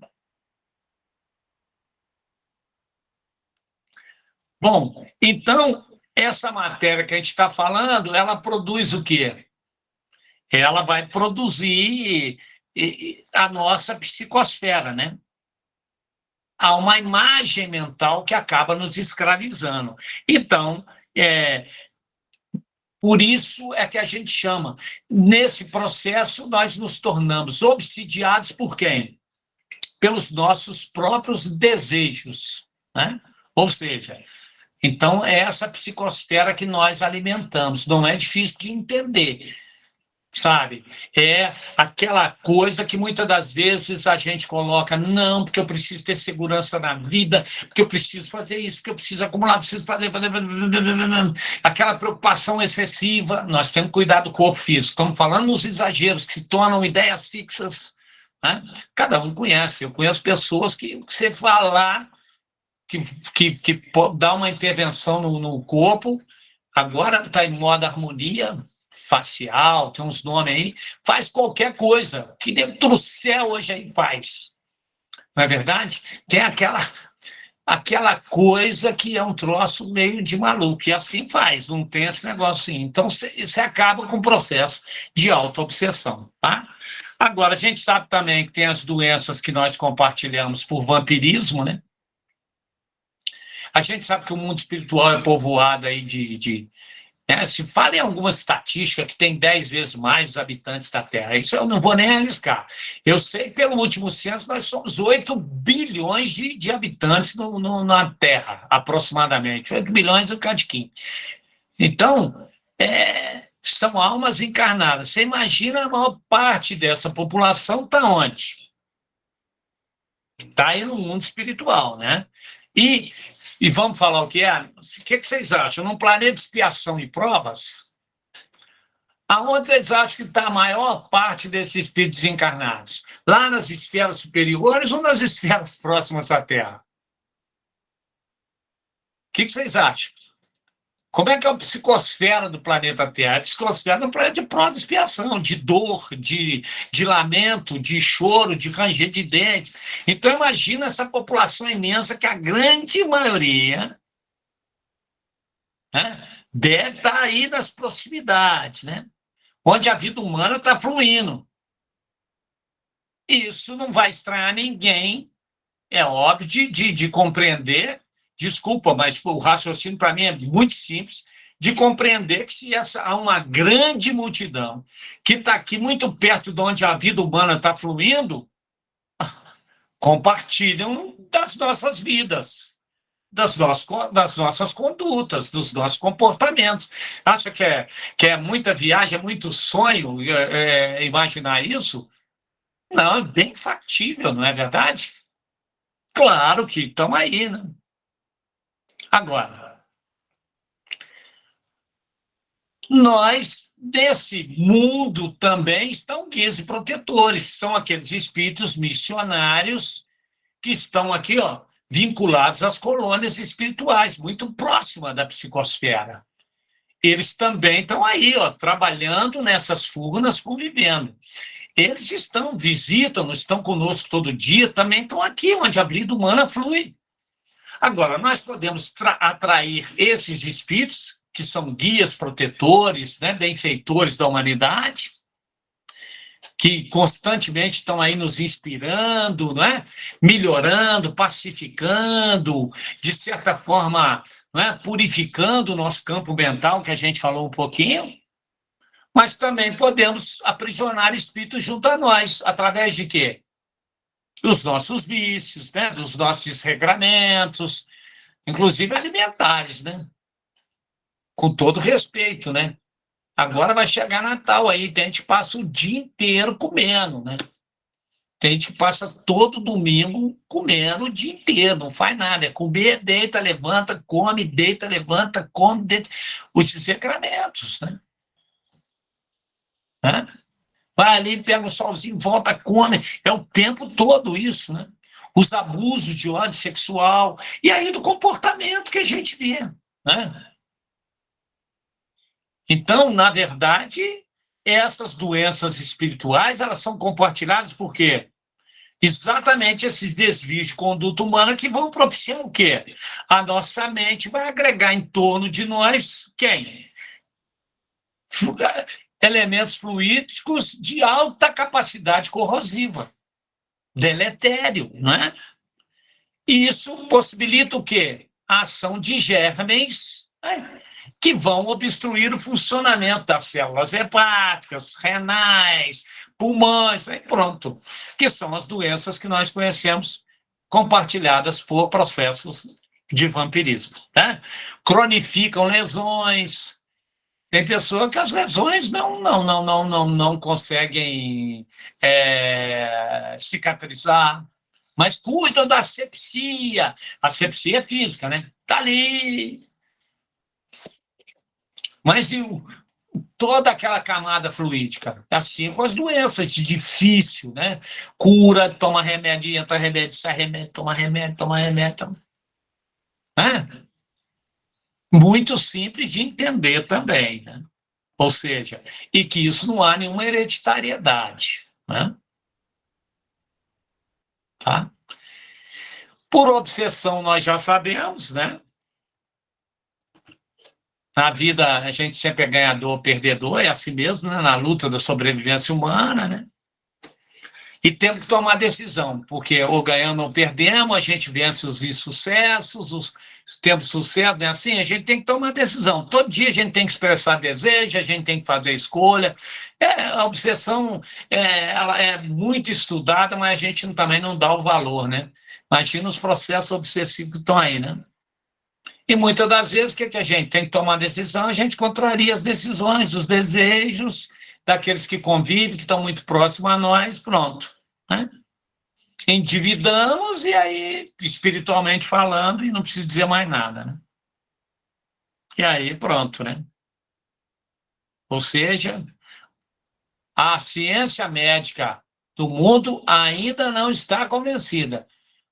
S1: Bom, então, essa matéria que a gente está falando, ela produz o quê? Ela vai produzir a nossa psicosfera, né? Há uma imagem mental que acaba nos escravizando. Então, por isso é que a gente chama. Nesse processo, nós nos tornamos obsidiados por quem? Pelos nossos próprios desejos, né? Ou seja, então é essa psicosfera que nós alimentamos. Não é difícil de entender, sabe? É aquela coisa que muitas das vezes a gente coloca, não, porque eu preciso ter segurança na vida, porque eu preciso fazer isso, porque eu preciso acumular, preciso fazer... Aquela preocupação excessiva. Nós temos que cuidar do corpo físico. Estamos falando nos exageros que se tornam ideias fixas, né? Cada um conhece. Eu conheço pessoas que você falar que dá uma intervenção no corpo, agora está em moda harmonia facial, tem uns nomes aí, faz qualquer coisa, que dentro do céu hoje aí faz. Não é verdade? Tem aquela coisa que é um troço meio de maluco, e assim faz, não tem esse negócio assim. Então, você acaba com o processo de auto-obsessão, tá? Agora, a gente sabe também que tem as doenças que nós compartilhamos por vampirismo, né? A gente sabe que o mundo espiritual é povoado aí se fala em alguma estatística que tem 10 vezes mais os habitantes da Terra. Isso eu não vou nem arriscar. Eu sei que, pelo último censo, nós somos 8 bilhões de habitantes na Terra, aproximadamente. 8 bilhões no Cadiquim. Então, são almas encarnadas. Você imagina a maior parte dessa população está onde? Está aí no mundo espiritual, né? E vamos falar o que é? O que vocês acham? Num planeta de expiação e provas, aonde vocês acham que está a maior parte desses espíritos encarnados? Lá nas esferas superiores ou nas esferas próximas à Terra? O que vocês acham? Como é que é a psicosfera do planeta Terra? A psicosfera é um planeta de prova e expiação, de dor, de lamento, de choro, de ranger de dente. Então, imagina essa população imensa que a grande maioria, né, deve estar aí nas proximidades, né, onde a vida humana está fluindo. Isso não vai estranhar ninguém, é óbvio de compreender. Desculpa, mas o raciocínio para mim é muito simples, de compreender que se há uma grande multidão que está aqui muito perto de onde a vida humana está fluindo, compartilham das nossas vidas, das nossas condutas, dos nossos comportamentos. Acha que é muita viagem, é muito sonho imaginar isso? Não, é bem factível, não é verdade? Claro que estão aí, né? Agora, nós, desse mundo também, estão guias e protetores, são aqueles espíritos missionários que estão aqui, ó, vinculados às colônias espirituais, muito próximas da psicosfera. Eles também estão aí, ó, trabalhando nessas furnas, convivendo. Eles visitam, estão conosco todo dia, também estão aqui, onde a vida humana flui. Agora, nós podemos atrair esses espíritos, que são guias protetores, né, benfeitores da humanidade, que constantemente estão aí nos inspirando, não é? Melhorando, pacificando, de certa forma, não é? Purificando o nosso campo mental, que a gente falou um pouquinho, mas também podemos aprisionar espíritos junto a nós, através de quê? Dos nossos vícios, né? Dos nossos desregramentos, inclusive alimentares, né? Com todo respeito, né? Agora vai chegar Natal aí, a gente passa o dia inteiro comendo, né? A gente passa todo domingo comendo o dia inteiro, não faz nada, é comer, deita, levanta, come, deita, levanta, come, deita. Os desregramentos, né? Vai ali, pega um solzinho, volta, come, é o tempo todo isso, né? Os abusos de ódio sexual, e aí do comportamento que a gente vê, né? Então, na verdade, essas doenças espirituais, elas são compartilhadas por quê? Exatamente esses desvios de conduta humana que vão propiciar o quê? A nossa mente vai agregar em torno de nós, quem? Elementos fluídicos de alta capacidade corrosiva, deletério, não é? E isso possibilita o quê? A ação de germes, né? Que vão obstruir o funcionamento das células hepáticas, renais, pulmões, aí pronto, que são as doenças que nós conhecemos compartilhadas por processos de vampirismo, tá? Cronificam lesões. Tem pessoa que as lesões não conseguem cicatrizar, mas cuidam da asepsia. A asepsia é física, né? Tá ali. Mas e toda aquela camada fluídica? Assim com as doenças de difícil, né? Cura, toma remédio, entra remédio, sai remédio, toma remédio. Né? Muito simples de entender também, né? Ou seja, e que isso não há nenhuma hereditariedade, né? Tá? Por obsessão, nós já sabemos, né? Na vida, a gente sempre é ganhador ou perdedor, é assim mesmo, né? Na luta da sobrevivência humana, né? E temos que tomar decisão, porque ou ganhamos ou perdemos, a gente vence os insucessos, temos sucesso, né? Assim, a gente tem que tomar decisão. Todo dia a gente tem que expressar desejo, a gente tem que fazer escolha. A obsessão, ela é muito estudada, mas a gente também não dá o valor, né? Imagina os processos obsessivos que estão aí, né? E muitas das vezes, o que a gente tem que tomar decisão? A gente contraria as decisões, os desejos daqueles que convivem, que estão muito próximos a nós, pronto. Né? Endividamos e aí, espiritualmente falando, e não preciso dizer mais nada. Né? E aí, pronto. Né? Ou seja, a ciência médica do mundo ainda não está convencida,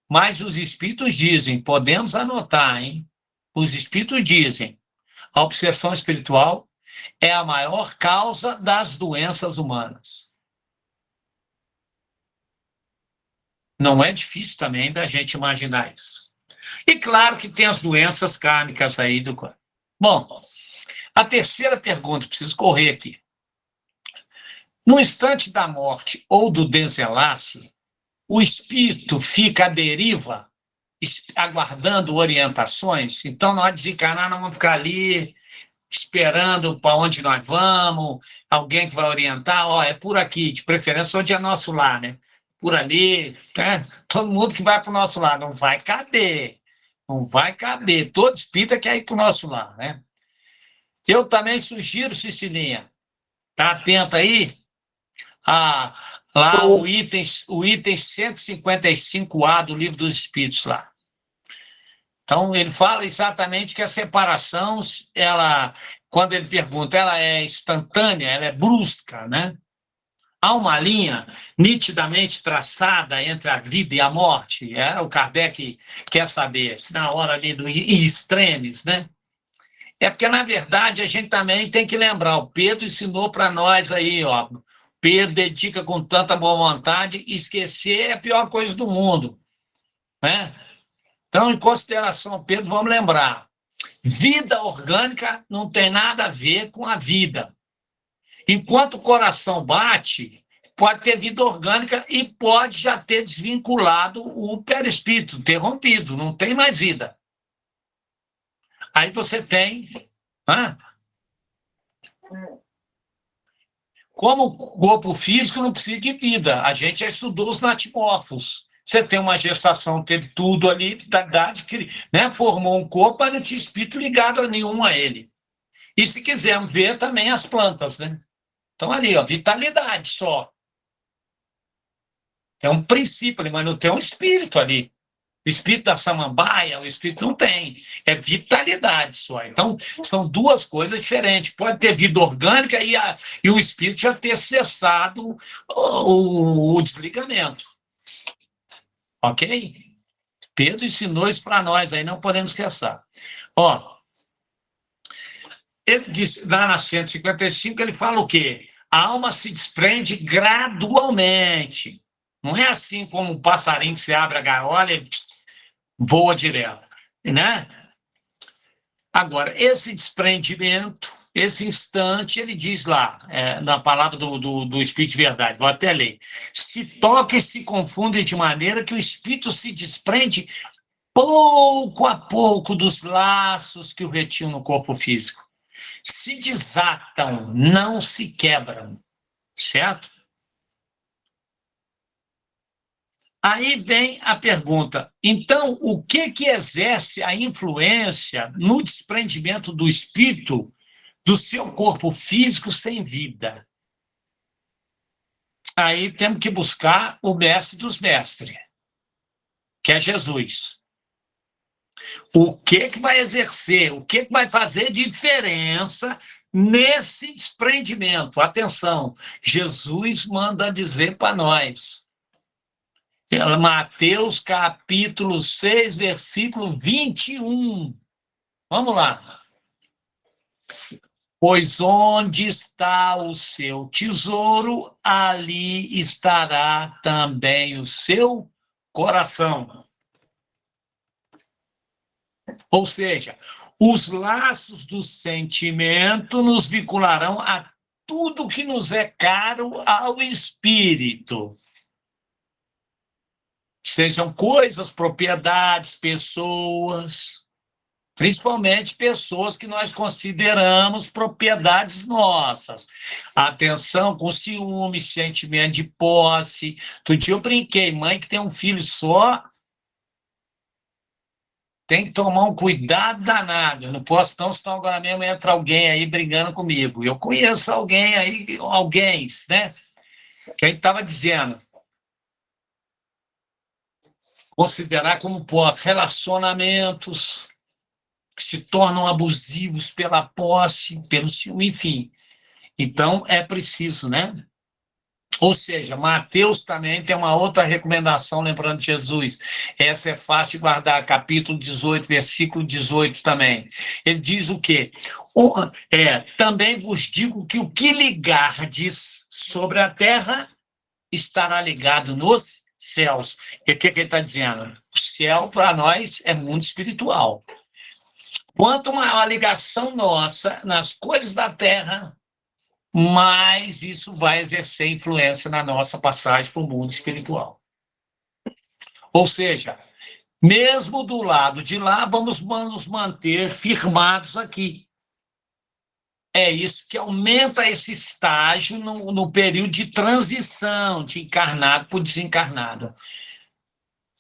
S1: mas os espíritos dizem, podemos anotar, hein? Os espíritos dizem, a obsessão espiritual é a maior causa das doenças humanas. Não é difícil também da gente imaginar isso. E claro que tem as doenças kármicas aí do corpo. Bom, a terceira pergunta, preciso correr aqui. No instante da morte ou do desenlace, o espírito fica à deriva, aguardando orientações. Então, nós desencarnar, nós vamos ficar ali esperando para onde nós vamos, alguém que vai orientar, é por aqui, de preferência onde é nosso lar, né? por ali, né? Todo mundo que vai para o nosso lar, não vai caber. Não vai caber. Todo espírita quer ir para o nosso lar, né? Eu também sugiro, Cecilinha, tá atenta aí, lá o item 155A do Livro dos Espíritos lá. Então, ele fala exatamente que a separação, quando ele pergunta, ela é instantânea, ela é brusca, né? Há uma linha nitidamente traçada entre a vida e a morte. O Kardec quer saber se na hora ali do extremes, né? É porque, na verdade, a gente também tem que lembrar, o Pedro ensinou para nós aí, ó, Pedro dedica com tanta boa vontade, esquecer é a pior coisa do mundo, né? Então, em consideração, Pedro, vamos lembrar, vida orgânica não tem nada a ver com a vida. Enquanto o coração bate, pode ter vida orgânica e pode já ter desvinculado o perispírito, ter rompido, não tem mais vida. Aí você tem... Como o corpo físico não precisa de vida, a gente já estudou os natimorfos. Você tem uma gestação, teve tudo ali, vitalidade, né? Formou um corpo, mas não tinha espírito ligado a nenhum a ele. E se quisermos ver também as plantas, né? Então ali, ó, vitalidade só. É um princípio ali, mas não tem um espírito ali. O espírito da samambaia, o espírito não tem. É vitalidade só. Então, são duas coisas diferentes. Pode ter vida orgânica e o espírito já ter cessado o desligamento. Ok? Pedro ensinou isso para nós, aí não podemos esquecer. Ó, ele disse, lá na 155, ele fala o quê? A alma se desprende gradualmente. Não é assim como um passarinho que você abre a gaiola e voa direto, né? Agora, esse desprendimento, esse instante, ele diz lá, na palavra do Espírito de Verdade, vou até ler, se toca e se confunde de maneira que o Espírito se desprende pouco a pouco dos laços que o retinham no corpo físico. Se desatam, não se quebram, certo? Aí vem a pergunta, então, o que exerce a influência no desprendimento do espírito do seu corpo físico sem vida? Aí temos que buscar o mestre dos mestres, que é Jesus. O que vai exercer, o que vai fazer diferença nesse desprendimento? Atenção, Jesus manda dizer para nós. Mateus capítulo 6, versículo 21. Vamos lá. Pois onde está o seu tesouro, ali estará também o seu coração. Ou seja, os laços do sentimento nos vincularão a tudo que nos é caro ao espírito. Sejam coisas, propriedades, pessoas, principalmente pessoas que nós consideramos propriedades nossas. Atenção com ciúme, sentimento de posse. Outro dia eu brinquei, mãe que tem um filho só, tem que tomar um cuidado danado. Eu não posso não, senão agora mesmo entra alguém aí brigando comigo. Eu conheço alguém aí, alguém, né? Que a gente estava dizendo. Considerar como posse, relacionamentos que se tornam abusivos pela posse, pelo ciúme, enfim. Então, é preciso, né? Ou seja, Mateus também tem uma outra recomendação, lembrando de Jesus. Essa é fácil de guardar, capítulo 18, versículo 18 também. Ele diz o quê? Também vos digo que o que ligardes sobre a terra estará ligado nos céus. E o que ele está dizendo? O céu, para nós, é mundo espiritual. Quanto maior a ligação nossa nas coisas da terra, mais isso vai exercer influência na nossa passagem para o mundo espiritual. Ou seja, mesmo do lado de lá, vamos nos manter firmados aqui. é isso que aumenta esse estágio no período de transição de encarnado para o desencarnado.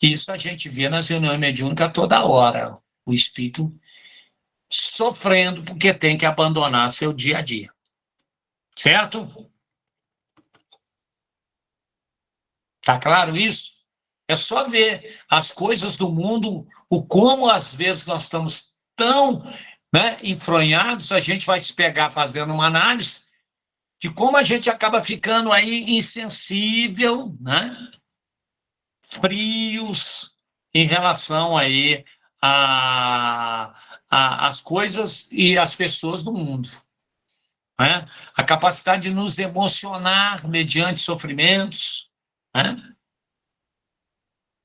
S1: Isso a gente vê nas reuniões mediúnicas toda hora. O espírito sofrendo porque tem que abandonar seu dia a dia. Certo? Tá claro isso? É só ver as coisas do mundo, o como às vezes nós estamos tão, né, enfronhados, a gente vai se pegar fazendo uma análise de como a gente acaba ficando aí insensível, né, frios em relação aí às coisas e às pessoas do mundo. Né? A capacidade de nos emocionar mediante sofrimentos, né?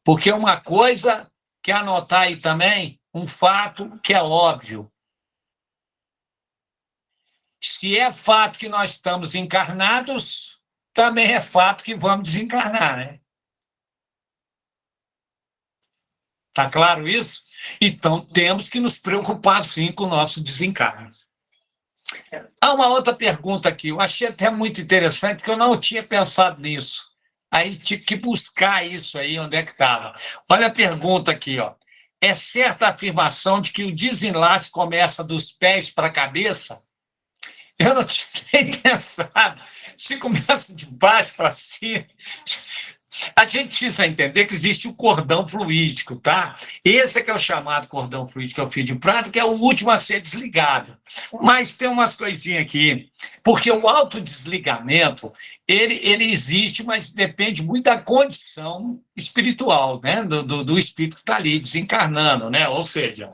S1: Porque uma coisa, quer anotar aí também, um fato que é óbvio. Se é fato que nós estamos encarnados, também é fato que vamos desencarnar, né? Tá claro isso? Então, temos que nos preocupar, sim, com o nosso desencarne. Há uma outra pergunta aqui, eu achei até muito interessante, porque eu não tinha pensado nisso. Aí tive que buscar isso aí, onde é que estava. Olha a pergunta aqui, ó. É certa a afirmação de que o desenlace começa dos pés para a cabeça? Eu não tinha nem pensado. Se começa de baixo para cima. A gente precisa entender que existe o cordão fluídico, tá? Esse é que é o chamado cordão fluídico, é o fio de prata, que é o último a ser desligado. Mas tem umas coisinhas aqui, porque o autodesligamento, ele existe, mas depende muito da condição espiritual, né? Do espírito que está ali desencarnando, né? Ou seja,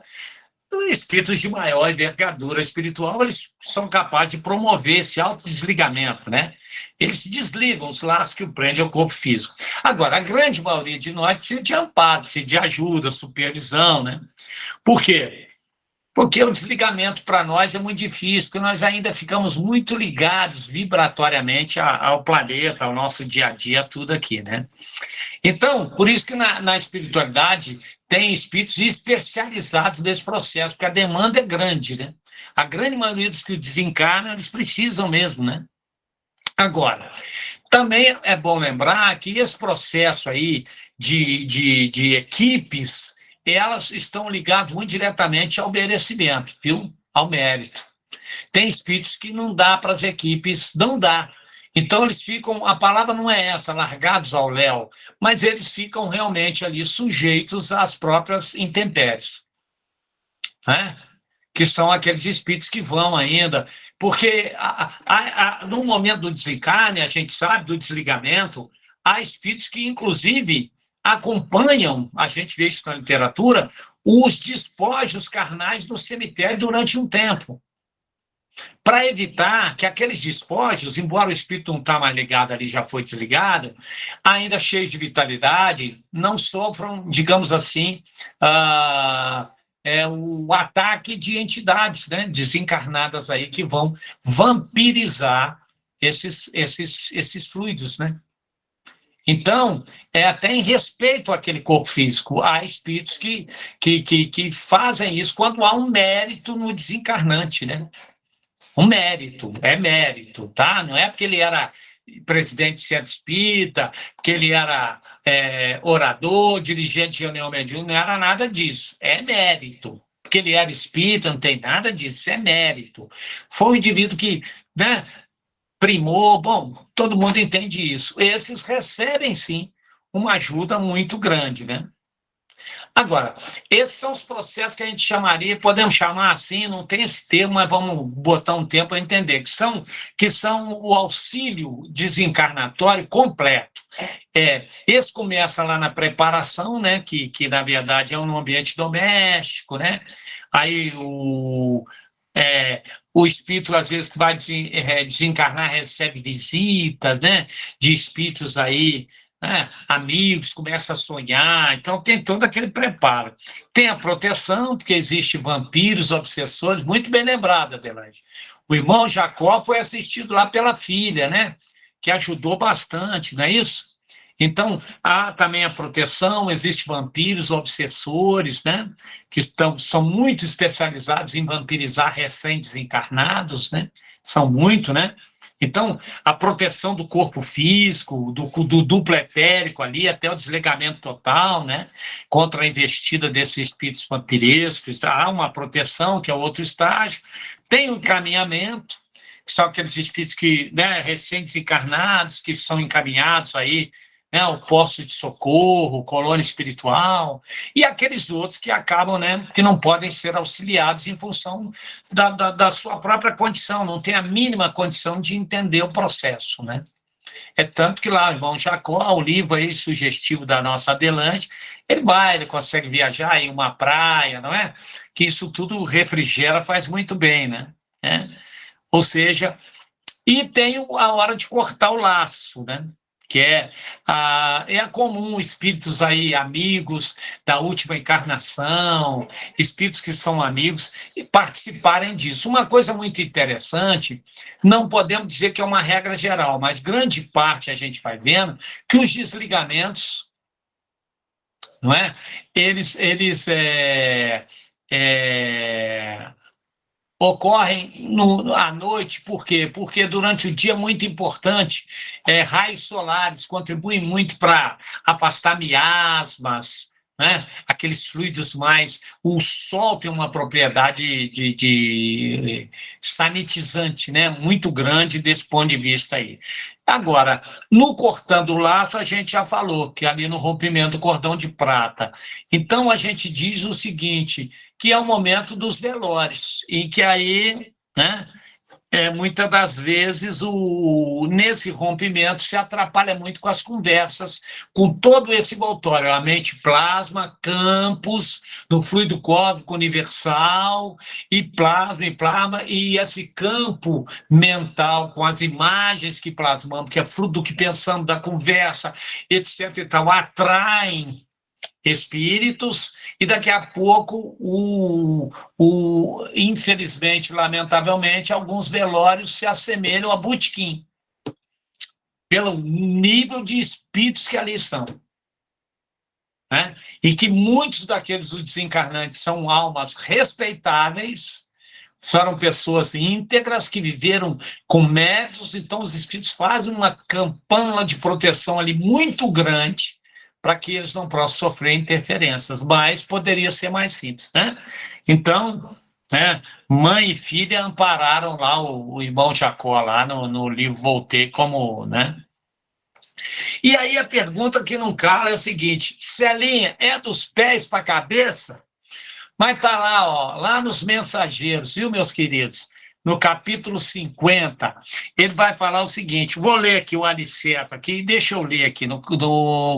S1: espíritos de maior envergadura espiritual, eles são capazes de promover esse autodesligamento, né? Eles se desligam os laços que o prendem ao corpo físico. Agora, a grande maioria de nós precisa de amparo, precisa de ajuda, supervisão, né? Por quê? Porque o desligamento para nós é muito difícil, porque nós ainda ficamos muito ligados vibratoriamente ao planeta, ao nosso dia a dia, tudo aqui, né? Então, por isso que na espiritualidade tem espíritos especializados nesse processo, porque a demanda é grande, né? A grande maioria dos que desencarnam, eles precisam mesmo, né? Agora, também é bom lembrar que esse processo aí de equipes, elas estão ligadas muito diretamente ao merecimento, viu? Ao mérito. Tem espíritos que não dá para as equipes, não dá. Então, eles ficam, a palavra não é essa, largados ao léu, mas eles ficam realmente ali sujeitos às próprias intempéries, né? Que são aqueles espíritos que vão ainda, porque no momento do desencarne, a gente sabe, do desligamento, há espíritos que, inclusive, acompanham, a gente vê isso na literatura, os despojos carnais no cemitério durante um tempo, para evitar que aqueles despojos, embora o espírito não está mais ligado ali, já foi desligado, ainda cheios de vitalidade, não sofram, digamos assim, o ataque de entidades, né, desencarnadas aí que vão vampirizar esses fluidos, né? Então, é até em respeito àquele corpo físico, há espíritos que fazem isso quando há um mérito no desencarnante, né? Um mérito, é mérito, tá? Não é porque ele era presidente de centro espírita, porque ele era orador, dirigente de reunião mediúnica, não era nada disso, é mérito. Porque ele era espírita, não tem nada disso, é mérito. Foi um indivíduo que, né, primou, bom, todo mundo entende isso. Esses recebem, sim, uma ajuda muito grande, né? Agora, esses são os processos que a gente chamaria, podemos chamar assim, não tem esse termo, mas vamos botar um tempo para entender, que são o auxílio desencarnatório completo. Esse começa lá na preparação, né, que na verdade é no ambiente doméstico, né? Aí o espírito, às vezes, que vai desencarnar, recebe visitas, né, de espíritos aí, amigos, começa a sonhar, então tem todo aquele preparo. Tem a proteção, porque existem vampiros, obsessores, muito bem lembrada, Adelaide. O irmão Jacó foi assistido lá pela filha, né, que ajudou bastante, não é isso? Então, há também a proteção, existem vampiros, obsessores, né? Que são muito especializados em vampirizar recém-desencarnados, né? São muito, né? Então, a proteção do corpo físico, do duplo etérico ali, até o desligamento total, né? Contra a investida desses espíritos vampirescos, há uma proteção, que é outro estágio. Tem o encaminhamento, que são aqueles espíritos que, né, recém-desencarnados, que são encaminhados aí, né, o posto de socorro, colônia espiritual, e aqueles outros que acabam, né, que não podem ser auxiliados em função da sua própria condição, não tem a mínima condição de entender o processo, né? É tanto que lá o irmão Jacó, o livro aí sugestivo da nossa Adelante, ele consegue viajar em uma praia, não é? Que isso tudo refrigera, faz muito bem, né? Ou seja, e tem a hora de cortar o laço, né? Que é comum espíritos aí, amigos da última encarnação, espíritos que são amigos, e participarem disso. Uma coisa muito interessante, não podemos dizer que é uma regra geral, mas grande parte a gente vai vendo que os desligamentos, não é? Eles ocorrem à noite, por quê? Porque durante o dia é muito importante, raios solares contribuem muito para afastar miasmas, né? Aqueles fluidos mais... O sol tem uma propriedade de sanitizante, né? Muito grande desse ponto de vista aí. Agora, no cortando o laço, a gente já falou que ali no rompimento do cordão de prata. Então, a gente diz o seguinte, que é o momento dos velórios, em que aí, né, muitas das vezes, nesse rompimento, se atrapalha muito com as conversas, com todo esse envoltório, a mente plasma, campos do fluido cósmico universal, e plasma, e esse campo mental, com as imagens que plasmamos, que é fruto do que pensamos, da conversa, etc. e tal, atraem espíritos, e daqui a pouco, infelizmente, lamentavelmente, alguns velórios se assemelham a botequim, pelo nível de espíritos que ali estão. Né? E que muitos daqueles desencarnantes são almas respeitáveis, foram pessoas íntegras que viveram com méritos, então os espíritos fazem uma campanha de proteção ali muito grande, para que eles não possam sofrer interferências, mas poderia ser mais simples, né? Então, né, mãe e filha ampararam lá o irmão Jacó, lá no livro Voltei, como, né? E aí a pergunta que não cala é o seguinte, Celinha, é dos pés para a cabeça? Mas está lá, ó, lá nos Mensageiros, viu, meus queridos? No capítulo 50, ele vai falar o seguinte, vou ler aqui o aniceto aqui, deixa eu ler aqui, no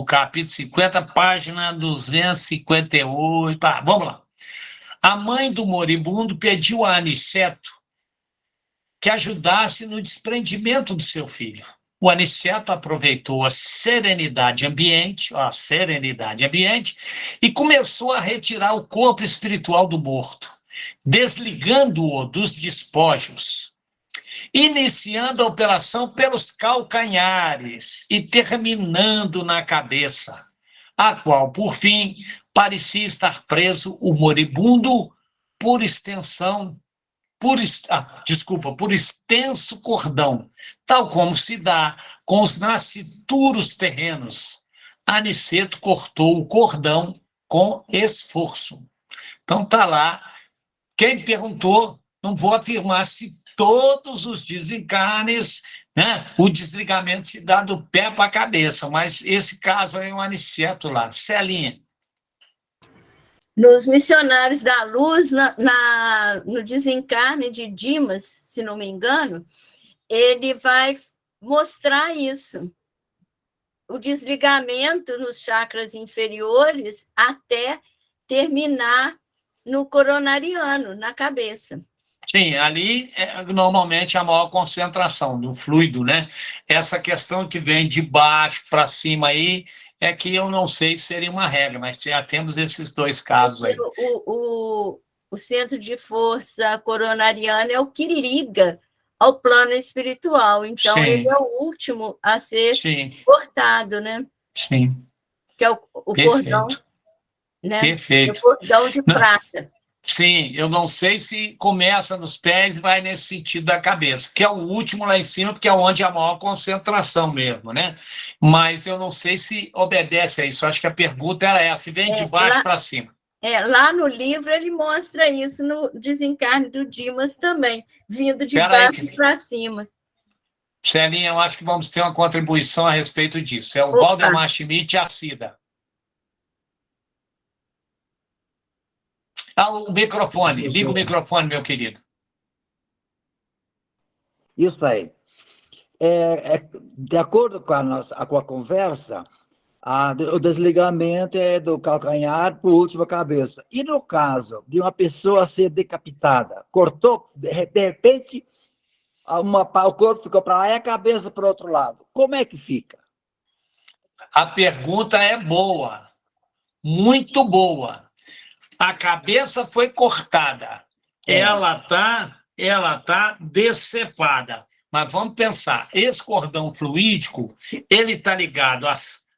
S1: capítulo 50, página 258, vamos lá. A mãe do moribundo pediu a Aniceto que ajudasse no desprendimento do seu filho. O Aniceto aproveitou a serenidade ambiente, e começou a retirar o corpo espiritual do morto, desligando-o dos despojos, iniciando a operação pelos calcanhares e terminando na cabeça, a qual, por fim, parecia estar preso o moribundo por extenso cordão, tal como se dá com os nascituros terrenos. Aniceto cortou o cordão com esforço. Então está lá. Quem perguntou, não vou afirmar se todos os desencarnes, né, o desligamento se dá do pé para a cabeça, mas esse caso aí é um Aniceto lá. Celinha.
S5: Nos Missionários da Luz, no desencarne de Dimas, se não me engano, ele vai mostrar isso. O desligamento nos chakras inferiores até terminar no coronariano, na cabeça.
S1: Sim, ali normalmente a maior concentração do fluido, né? Essa questão que vem de baixo para cima aí é que eu não sei se seria uma regra, mas já temos esses dois casos aí.
S5: O centro de força coronariano é o que liga ao plano espiritual, então Sim. Ele é o último a ser cortado, né?
S1: sim.
S5: que é o cordão,
S1: Perfeito.
S5: né?
S1: Perfeito.
S5: O cordão de prata.
S1: Sim, eu não sei se começa nos pés e vai nesse sentido da cabeça, que é o último lá em cima, porque é onde a maior concentração mesmo, né? Mas eu não sei se obedece a isso. Acho que a pergunta era essa, se vem de baixo para cima.
S5: Lá no livro ele mostra isso no Desencarne do Dimas também, vindo de
S1: Espera aí,
S5: baixo para cima.
S1: Celinha, eu acho que vamos ter uma contribuição a respeito disso. É o
S5: Opa.
S1: Valdemar Schmidt e a Cida. O microfone, liga o microfone, meu querido.
S6: Isso aí. De acordo com a conversa, o desligamento é do calcanhar para a última cabeça. E no caso de uma pessoa ser decapitada, cortou, de repente, o corpo ficou para lá e a cabeça para o outro lado. Como é que fica?
S1: A pergunta é boa, muito boa. A cabeça foi cortada, ela tá decepada. Mas vamos pensar, esse cordão fluídico, ele está ligado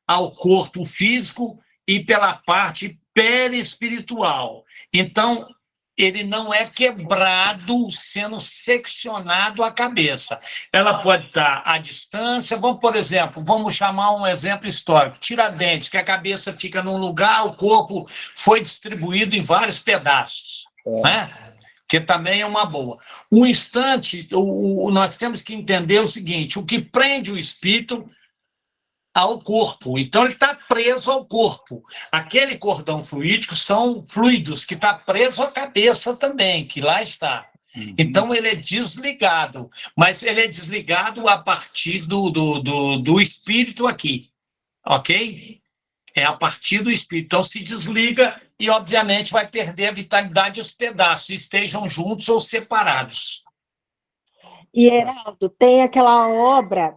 S1: ao corpo físico e pela parte perispiritual. Então, ele não é quebrado sendo seccionado a cabeça. Ela pode estar à distância. Por exemplo, vamos chamar um exemplo histórico. Tiradentes, que a cabeça fica num lugar, o corpo foi distribuído em vários pedaços, né? Que também é uma boa. O instante, nós temos que entender o seguinte, o que prende o espírito ao corpo. Então, ele está preso ao corpo. Aquele cordão fluídico são fluidos que está preso à cabeça também, que lá está. Então, ele é desligado, mas ele é desligado a partir do espírito aqui, ok? É a partir do espírito. Então, se desliga e, obviamente, vai perder a vitalidade e os pedaços, estejam juntos ou separados.
S4: E, Heraldo, tem aquela obra,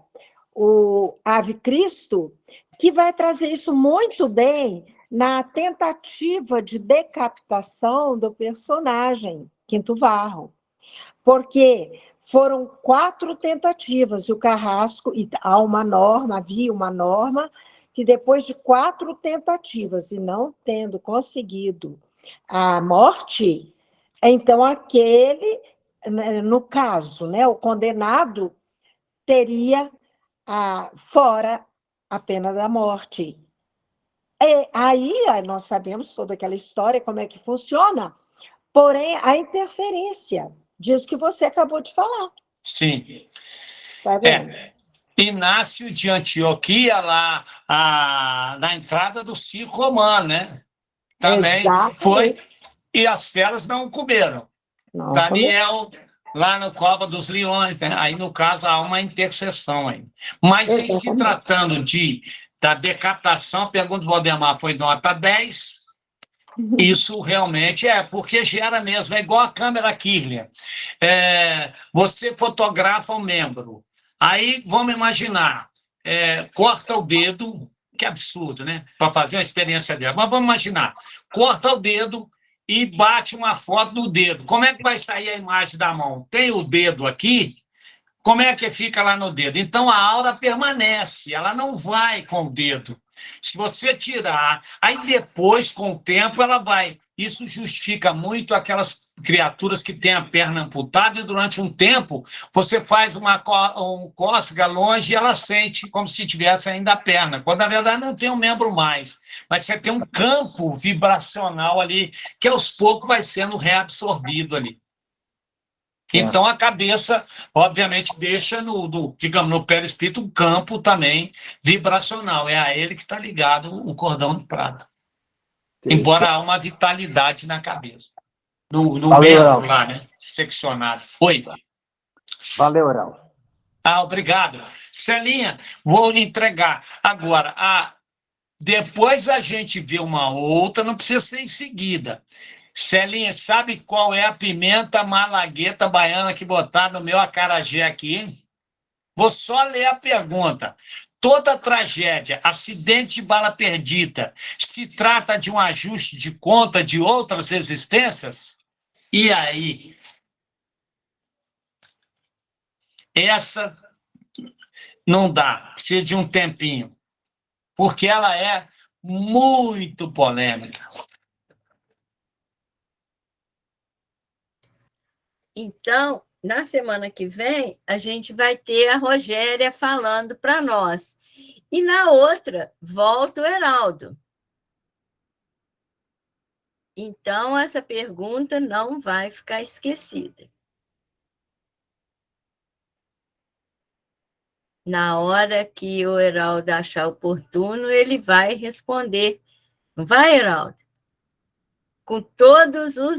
S4: o Ave Cristo, que vai trazer isso muito bem na tentativa de decapitação do personagem, Quinto Varro. Porque foram 4 tentativas, e o Carrasco, e havia uma norma, que depois de 4 tentativas e não tendo conseguido a morte, então aquele, no caso, né, o condenado teria fora a pena da morte. E aí nós sabemos toda aquela história, como é que funciona, porém a interferência disso que você acabou de falar.
S1: Sim.
S4: Tá vendo?
S1: Inácio de Antioquia, lá na entrada do circo romano, né? Também
S4: Exatamente.
S1: foi, e as feras não comeram.
S4: Não,
S1: Daniel, lá no Cova dos Leões, né? Aí, no caso, há uma interseção aí. Mas, em se tratando da decapitação, a pergunta do Valdemar foi nota 10. Isso realmente porque gera mesmo, é igual a câmera Kirlian. Você fotografa um membro, aí vamos imaginar, corta o dedo, que absurdo, né? Para fazer uma experiência dela, mas vamos imaginar, corta o dedo e bate uma foto do dedo. Como é que vai sair a imagem da mão? Tem o dedo aqui, como é que fica lá no dedo? Então a aura permanece, ela não vai com o dedo. Se você tirar, aí depois, com o tempo, ela vai. Isso justifica muito aquelas criaturas que têm a perna amputada e durante um tempo você faz um cócega longe e ela sente como se tivesse ainda a perna, quando na verdade não tem um membro mais. Mas você tem um campo vibracional ali que aos poucos vai sendo reabsorvido ali. Então, a cabeça, obviamente, deixa digamos, no perispírito um campo também vibracional. É a ele que está ligado o cordão de prata. Embora há uma vitalidade na cabeça. No membro lá, né? Seccionado. Oi.
S6: Valeu, Heraldo.
S1: Obrigado. Celinha, vou lhe entregar. Agora, depois a gente vê uma outra, não precisa ser em seguida. Celinha, sabe qual é a pimenta malagueta baiana que botaram no meu acarajé aqui? Vou só ler a pergunta. Toda tragédia, acidente de bala perdida, se trata de um ajuste de conta de outras existências? E aí? Essa não dá, precisa de um tempinho. porque ela é muito polêmica.
S5: Então, na semana que vem, a gente vai ter a Rogéria falando para nós. E na outra, volta o Heraldo. Então, essa pergunta não vai ficar esquecida. Na hora que o Heraldo achar oportuno, ele vai responder. Não vai, Heraldo? Com todos os